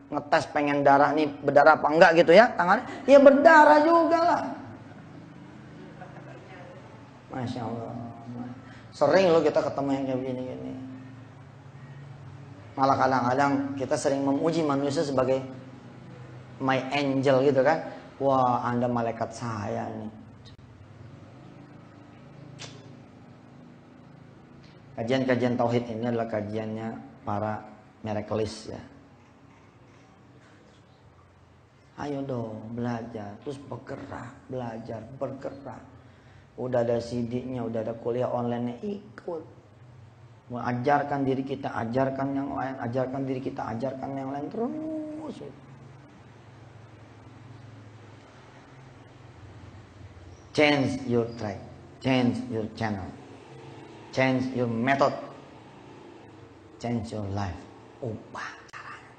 ngetes pengen darah nih berdarah apa enggak gitu ya tangannya, ya berdarah juga lah. Masya Allah. Sering loh kita ketemu yang kayak gini-gini. Malah kadang-kadang kita sering memuji manusia sebagai my angel gitu kan. Wah, Anda malaikat saya nih. Kajian-kajian tauhid ini adalah kajiannya para miraculous ya. Ayo dong belajar, terus bergerak, belajar, bergerak. Udah ada CD-nya, udah ada kuliah online-nya, ikut. Mengajarkan diri kita, ajarkan yang lain, ajarkan diri kita, ajarkan yang lain terus. Change your track, change your channel, change your method, change your life. Ubah caranya.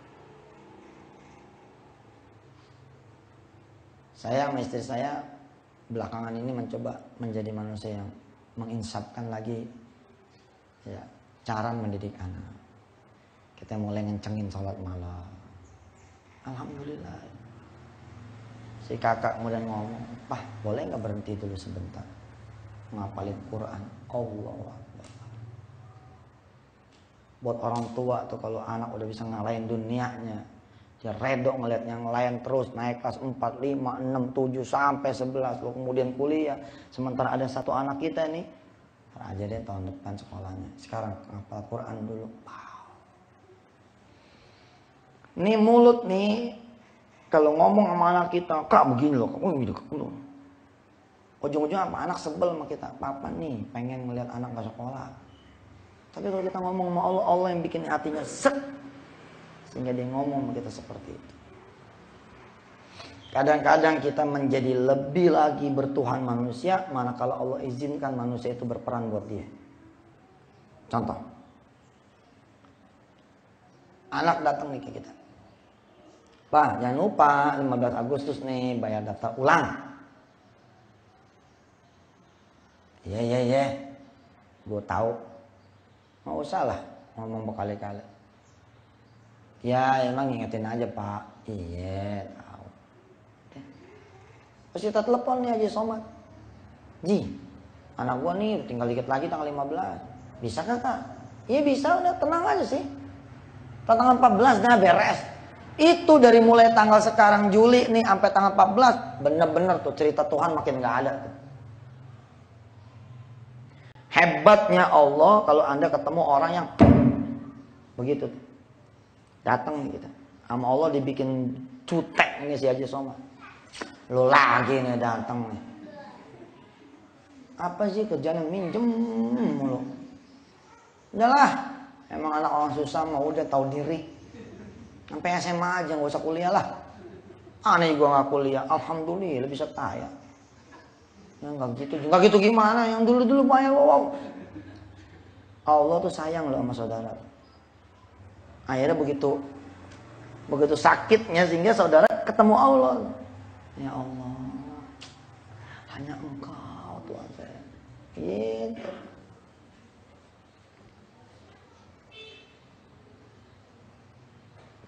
Saya sama istri saya belakangan ini mencoba menjadi manusia yang menginsapkan lagi ya, cara mendidik anak. Kita mulai ngencengin sholat malam. Alhamdulillah. Si kakak kemudian ngomong, "Pak, boleh nggak berhenti dulu sebentar ngapalin Quran?" Allah Akbar. Buat orang tua tuh kalau anak udah bisa ngalahin dunianya, dia redo ngeliat yang lain terus naik kelas 4, 5, 6, 7 sampai 11 lo kemudian kuliah. Sementara ada satu anak kita nih aja deh tahun depan sekolahnya. Sekarang ngapal Quran dulu. Wow. Nih mulut nih kalau ngomong sama anak kita, "Kak begini loh, kamu gitu loh." Ujung-ujungnya apa? Anak sebel sama kita. Papa nih pengen ngeliat anak gak sekolah. Tapi kalau kita ngomong sama Allah, Allah yang bikin hatinya set. Sehingga dia ngomong sama kita seperti itu. Kadang-kadang kita menjadi lebih lagi bertuhan manusia, manakala Allah izinkan manusia itu berperan buat dia. Contoh. Anak datang nih ke kita. "Pak, jangan lupa 15 Agustus nih bayar daftar ulang." Iya. Gue tahu. Nggak usah lah ngomong berkali-kali. Ya emang ngingetin aja Pak. Iya tahu. Terus kita telepon nih Haji Somad. "Ji, anak gua nih tinggal dikit lagi tanggal 15. Bisa Kak?" "Iya bisa, udah tenang aja sih. Tanggal 14 dah beres." Itu dari mulai tanggal sekarang Juli nih sampai tanggal 14 bener-bener tuh cerita Tuhan makin gak ada tuh. Hebatnya Allah kalau Anda ketemu orang yang begitu tuh. Datang nih kita. Sama Allah dibikin cutek ini si Haji Somad. "Lu lagi nih datang nih. Apa sih kerjaan yang minjem mulu? Udahlah, emang anak orang susah mau udah tahu diri. Sampai SMA aja gak usah kuliah lah. Aneh gua gak kuliah, alhamdulillah bisa kaya." Ya enggak gitu gimana? Yang dulu bayar wow. Allah tuh sayang loh sama saudara. Akhirnya begitu sakitnya sehingga saudara ketemu Allah. "Ya Allah, hanya Engkau Tuhan saya." Gitu.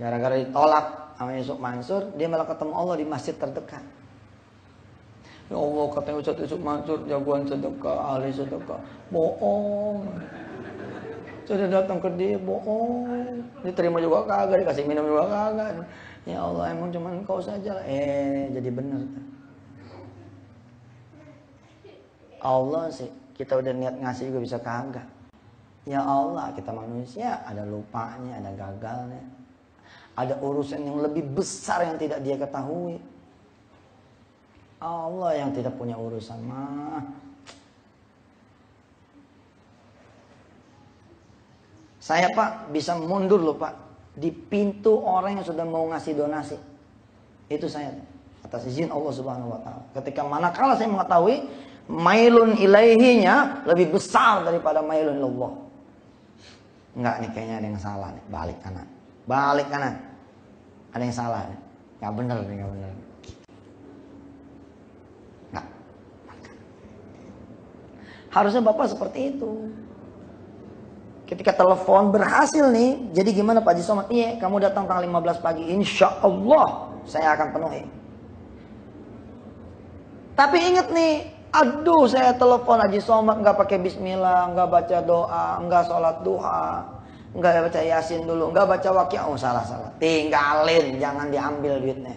Gara-gara ditolak sama Yusuf Mansur, dia malah ketemu Allah di masjid terdekat. "Ya Allah," katanya Ustaz Yusuf Mansur, jagoan sedekah, ahli sedekah. Bohong. Sudah datang ke dia, bohong. Diterima juga kagak, dikasih minum juga kagak. Ya Allah, emang cuma Engkau saja lah. Jadi benar. Allah sih, kita udah niat ngasih juga bisa kagak. Ya Allah, kita manusia, ada lupanya, ada gagalnya. Ada urusan yang lebih besar yang tidak dia ketahui. Allah yang tidak punya urusan mah. Saya Pak bisa mundur loh Pak di pintu orang yang sudah mau ngasih donasi. Itu saya atas izin Allah Subhanahu wa taala. Ketika manakala saya mengetahui mailun ilaihinya lebih besar daripada mailun ilallah. Enggak nih kayaknya ada yang salah nih, balik kanan. Balik kanan. Ada yang salah nih. Enggak benar nih, enggak benar. Harusnya Bapak seperti itu. Ketika telepon berhasil nih, jadi gimana Pak Haji Somad? Iya, kamu datang tanggal 15 pagi, insya Allah saya akan penuhi. Tapi ingat nih, aduh saya telepon Haji Somad nggak pakai bismillah, nggak baca doa, nggak sholat duha, Enggak baca Yasin dulu, enggak baca Waqiah. Oh salah. Tinggalin, jangan diambil duitnya.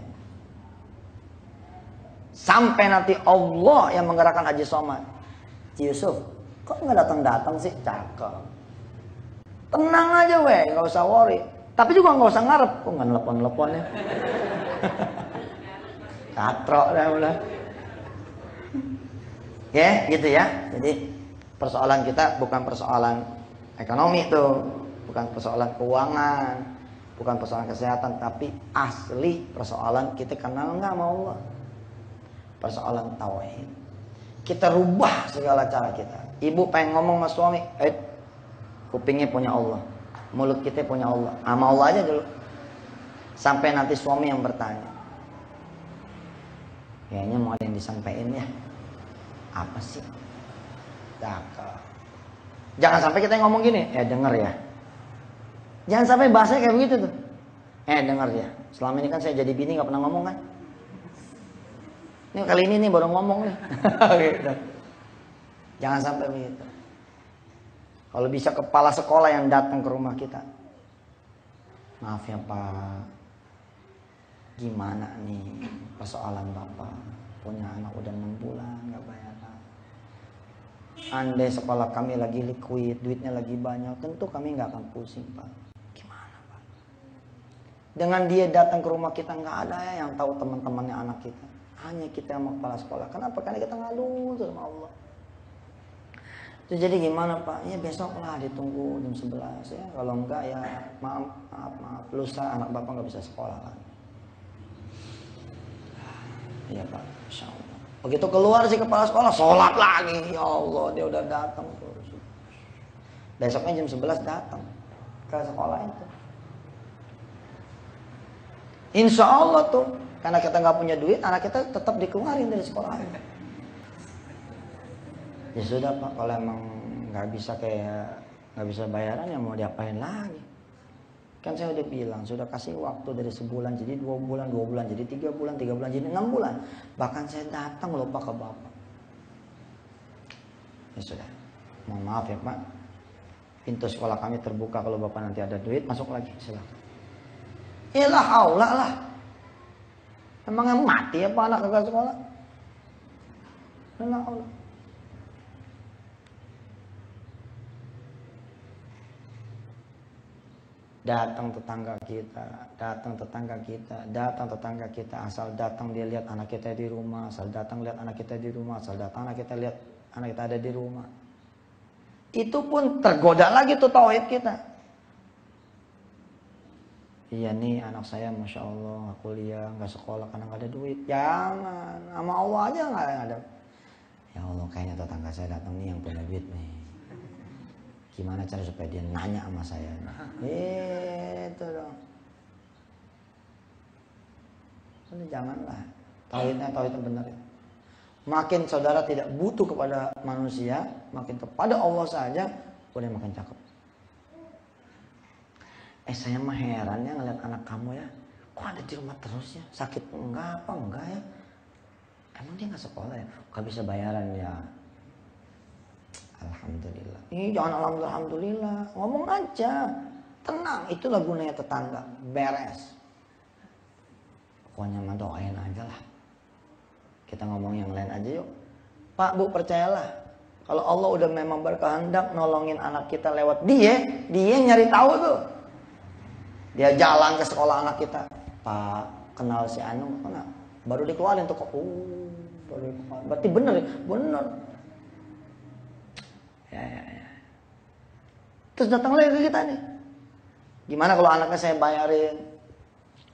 Sampai nanti Allah yang menggerakkan Haji Somad. Yusuf, kok nggak datang sih? Cakep. Tenang aja weh, nggak usah worry. Tapi juga nggak usah ngarep. Kok nggak nelpon-nelponnya? Katrok dah udah. Ya, gitu ya. Jadi persoalan kita bukan persoalan ekonomi tuh, bukan persoalan keuangan, bukan persoalan kesehatan, tapi asli persoalan kita kenal nggak sama Allah. Persoalan tauhid. Kita rubah segala cara kita. Ibu pengen ngomong sama suami, kupingnya punya Allah, mulut kita punya Allah, sama Allah aja dulu. Sampai nanti suami yang bertanya, kayaknya mau ada yang disampaikan ya. Apa sih? Jangan sampai kita ngomong gini, denger ya. Jangan sampai bahasanya kayak begitu tuh. Denger ya. Selama ini kan saya jadi bini nggak pernah ngomong kan. Ini kali ini nih baru ngomong nih. Gitu. Jangan sampai begitu. Kalau bisa kepala sekolah yang datang ke rumah kita. Maaf ya Pak. Gimana nih persoalan Bapak? Punya anak udah 6 bulan nggak bayar. Andai sekolah kami lagi liquid, duitnya lagi banyak, tentu kami nggak akan pusing Pak. Gimana Pak? Dengan dia datang ke rumah kita nggak ada ya yang tahu teman-temannya anak kita. Hanya kita sama kepala sekolah. Kenapa? Karena kita ngadu sama Allah. Terus jadi gimana Pak? Ya besok lah ditunggu jam 11 ya. Kalau enggak ya maaf. Lusa anak Bapak nggak bisa sekolah lagi. Iya Pak, Insya Allah. Begitu keluar si kepala sekolah, sholat lagi. Ya Allah, dia udah datang. Besoknya jam 11 datang ke sekolah itu. Insya Allah tuh. Karena kita nggak punya duit, anak kita tetap dikeluarin dari sekolah. Ya sudah Pak, kalau emang nggak bisa bayaran ya mau diapain lagi? Kan saya udah bilang, sudah kasih waktu dari sebulan jadi 2 bulan, 2 bulan jadi 3 bulan, 3 bulan jadi 6 bulan. Bahkan saya datang loh Pak ke Bapak. Ya sudah, mohon maaf ya Pak. Pintu sekolah kami terbuka, kalau Bapak nanti ada duit masuk lagi, silakan. Iyalah aula lah. Emangnya mati ya Pak anak kagak sekolah? Iyalah aula. Datang tetangga kita, asal datang dia lihat anak kita di rumah, asal datang lihat anak kita di rumah, asal datang anak kita lihat anak kita ada di rumah. Itu pun tergoda lagi tuh tauhid kita. Iya nih anak saya Masya Allah nggak kuliah, nggak sekolah karena nggak ada duit. Jangan, sama Allah aja nggak ada. Ya Allah kayaknya tetangga saya datang nih yang punya duit nih. Gimana cara supaya dia nanya sama saya? Itu dong. Jadi janganlah. Tauhidnya benar. Makin saudara tidak butuh kepada manusia, makin kepada Allah saja, udah makin cakep. Saya mah heran ya ngeliat anak kamu ya. Kok ada di rumah terus ya? Sakit enggak ya? Emang dia nggak sekolah ya? Gak bisa bayaran ya? Alhamdulillah. Jangan alhamdulillah. Ngomong aja. Tenang. Itulah gunanya tetangga. Beres. Pokoknya mah doain aja lah. Kita ngomong yang lain aja yuk. Pak, Bu, percayalah. Kalau Allah udah memang berkehendak nolongin anak kita lewat dia nyari tahu tuh. Dia jalan ke sekolah anak kita. Pak, kenal si Anu. Kenal. Baru dikeluarin tuh kok. Baru dikeluarin. Berarti bener ya? Bener. Ya. Terus datang lagi ke kita nih. Gimana kalau anaknya saya bayarin?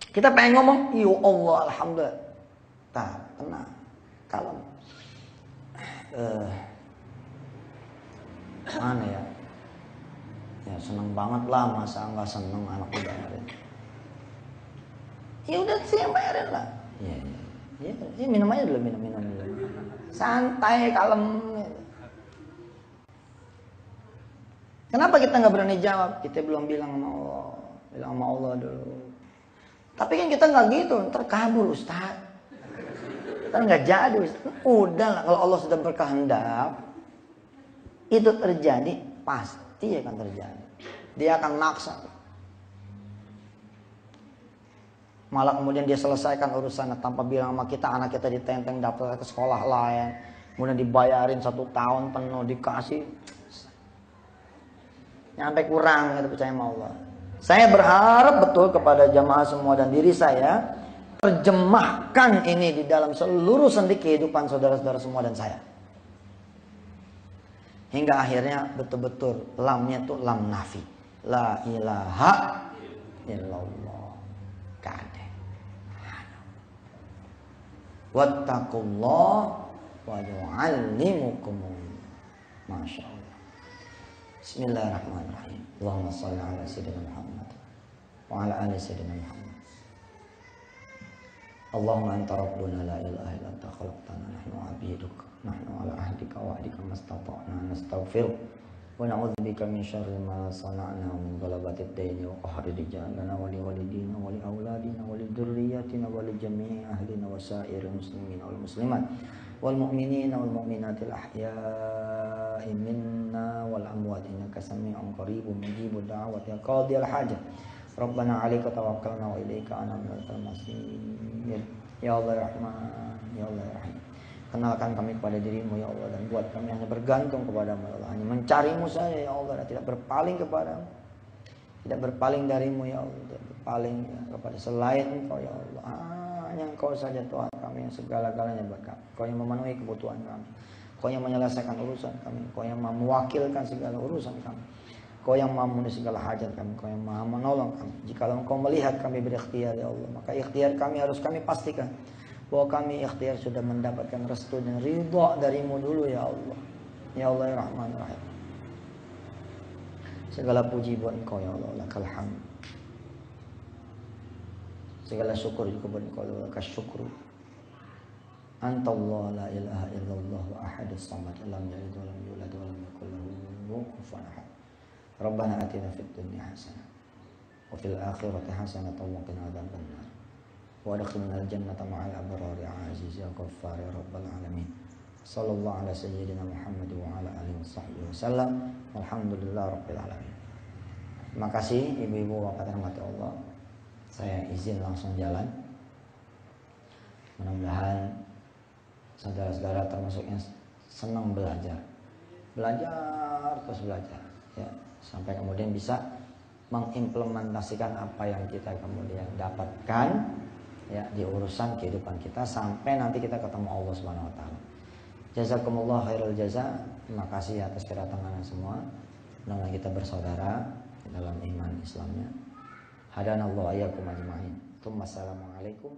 Kita pengen ngomong, ya Allah, alhamdulillah. Tenang, kalem. Mana ya? Ya seneng banget lah, masa nggak seneng anak dibayarin. Ya udah sih yang bayarin lah. Ya minum aja dulu, minum dulu. Santai, kalem. Kenapa kita nggak berani jawab? Kita belum bilang sama Allah dulu. Tapi kan kita nggak gitu, terkabur Ustaz. Kan nggak jadi Ustaz. Udah lah, kalau Allah sudah berkehendak, itu terjadi pasti akan terjadi. Dia akan maksa. Malah kemudian dia selesaikan urusannya tanpa bilang sama kita, anak kita ditenteng daftar ke sekolah lain, kemudian dibayarin 1 tahun penuh, dikasih nyampe kurang, gitu, percaya sama Allah. Saya berharap betul kepada jamaah semua dan diri saya, terjemahkan ini di dalam seluruh sendi kehidupan saudara-saudara semua dan saya. Hingga akhirnya betul-betul lamnya tuh lam nafi. La ilaha illallah. Kade. Wattaqullah wa yu'allimukumullah. Masya Allah. Bismillahirrahmanirrahim. Allahumma salli ala sayyidina Muhammad wa ala ali sayyidina Muhammad. Allahumma anta rabbuna la ilaha illa anta khalaqtana nahnu 'abiduka nahnu ala ahdika wa ahdika mastata'na nastaghfir wa na'udzubika min syarri ma sana'na wa min ghalabatid daini wa qahri rijalana wa li walidina wa li auladina wa li dzurriyyatina wa li jami'i ahlina wa sa'iril muslimin wal muslimat wal mu'minina wal mu'minatil ahya'i minna wal amwat innaka sami'un qaribun mujibud da'wati ya qadiyal hajat. Rabbana 'alaika tawakkalna wa ilaika anabna al-masir. Ya Allah ya Rahman, ya Allah ya Rahim. Kenalkan kami kepada dirimu ya Allah, dan buat kami hanya bergantung kepadamu ya Allah, hanya mencarimu saja ya Allah, dan tidak berpaling kepadamu, tidak berpaling darimu ya Allah, tidak berpaling kepada selain Engkau ya Allah. Hanya Engkau saja Tuhan kami yang segala-galanya buat kami. Engkau yang memenuhi kebutuhan kami, Engkau yang menyelesaikan urusan kami, Engkau yang mewakilkan segala urusan kami, Engkau yang memenuhi segala hajat kami, Engkau yang maha menolong kami. Jikalau Engkau melihat kami berikhtiar ya Allah, maka ikhtiar kami harus kami pastikan bahwa kami ikhtiar sudah mendapatkan restu dan ridha darimu dulu ya Allah. Ya Allah ya Rahman Rahim. Segala puji buat Engkau ya Allah, lakal hamd. Segala syukur juga buat Engkau ya Allah, lakal syukru. Anta Allah la ilaha illallah wa ahadus samad lam yalid wa lam yulad wa lam yakul lahu kufuwan ahad. Rabbana atina fid dunya hasanah wa fil akhirati hasanah wa qina adzabannar. Wa adkhilna al-jannata ma'al abrari aziz ya ghaffar ya rabbal alamin. Sallallahu ala sayyidina Muhammad wa ala alihi washabbihi wasallam. Alhamdulillah rabbil alamin. Terima kasih ibu-ibu bapak rahmati Allah. Saya izin langsung jalan. Mudah-mudahan saudara-saudara termasuk yang senang belajar. Belajar terus belajar ya, sampai kemudian bisa mengimplementasikan apa yang kita kemudian dapatkan ya di urusan kehidupan kita sampai nanti kita ketemu Allah Subhanahu wa taala. Jazakumullah khairul jaza. Terima kasih atas kedatangan semua. Mudah-mudahan kita bersaudara dalam iman Islamnya. Hadanallahu iyyakum ajmain. Assalamualaikum.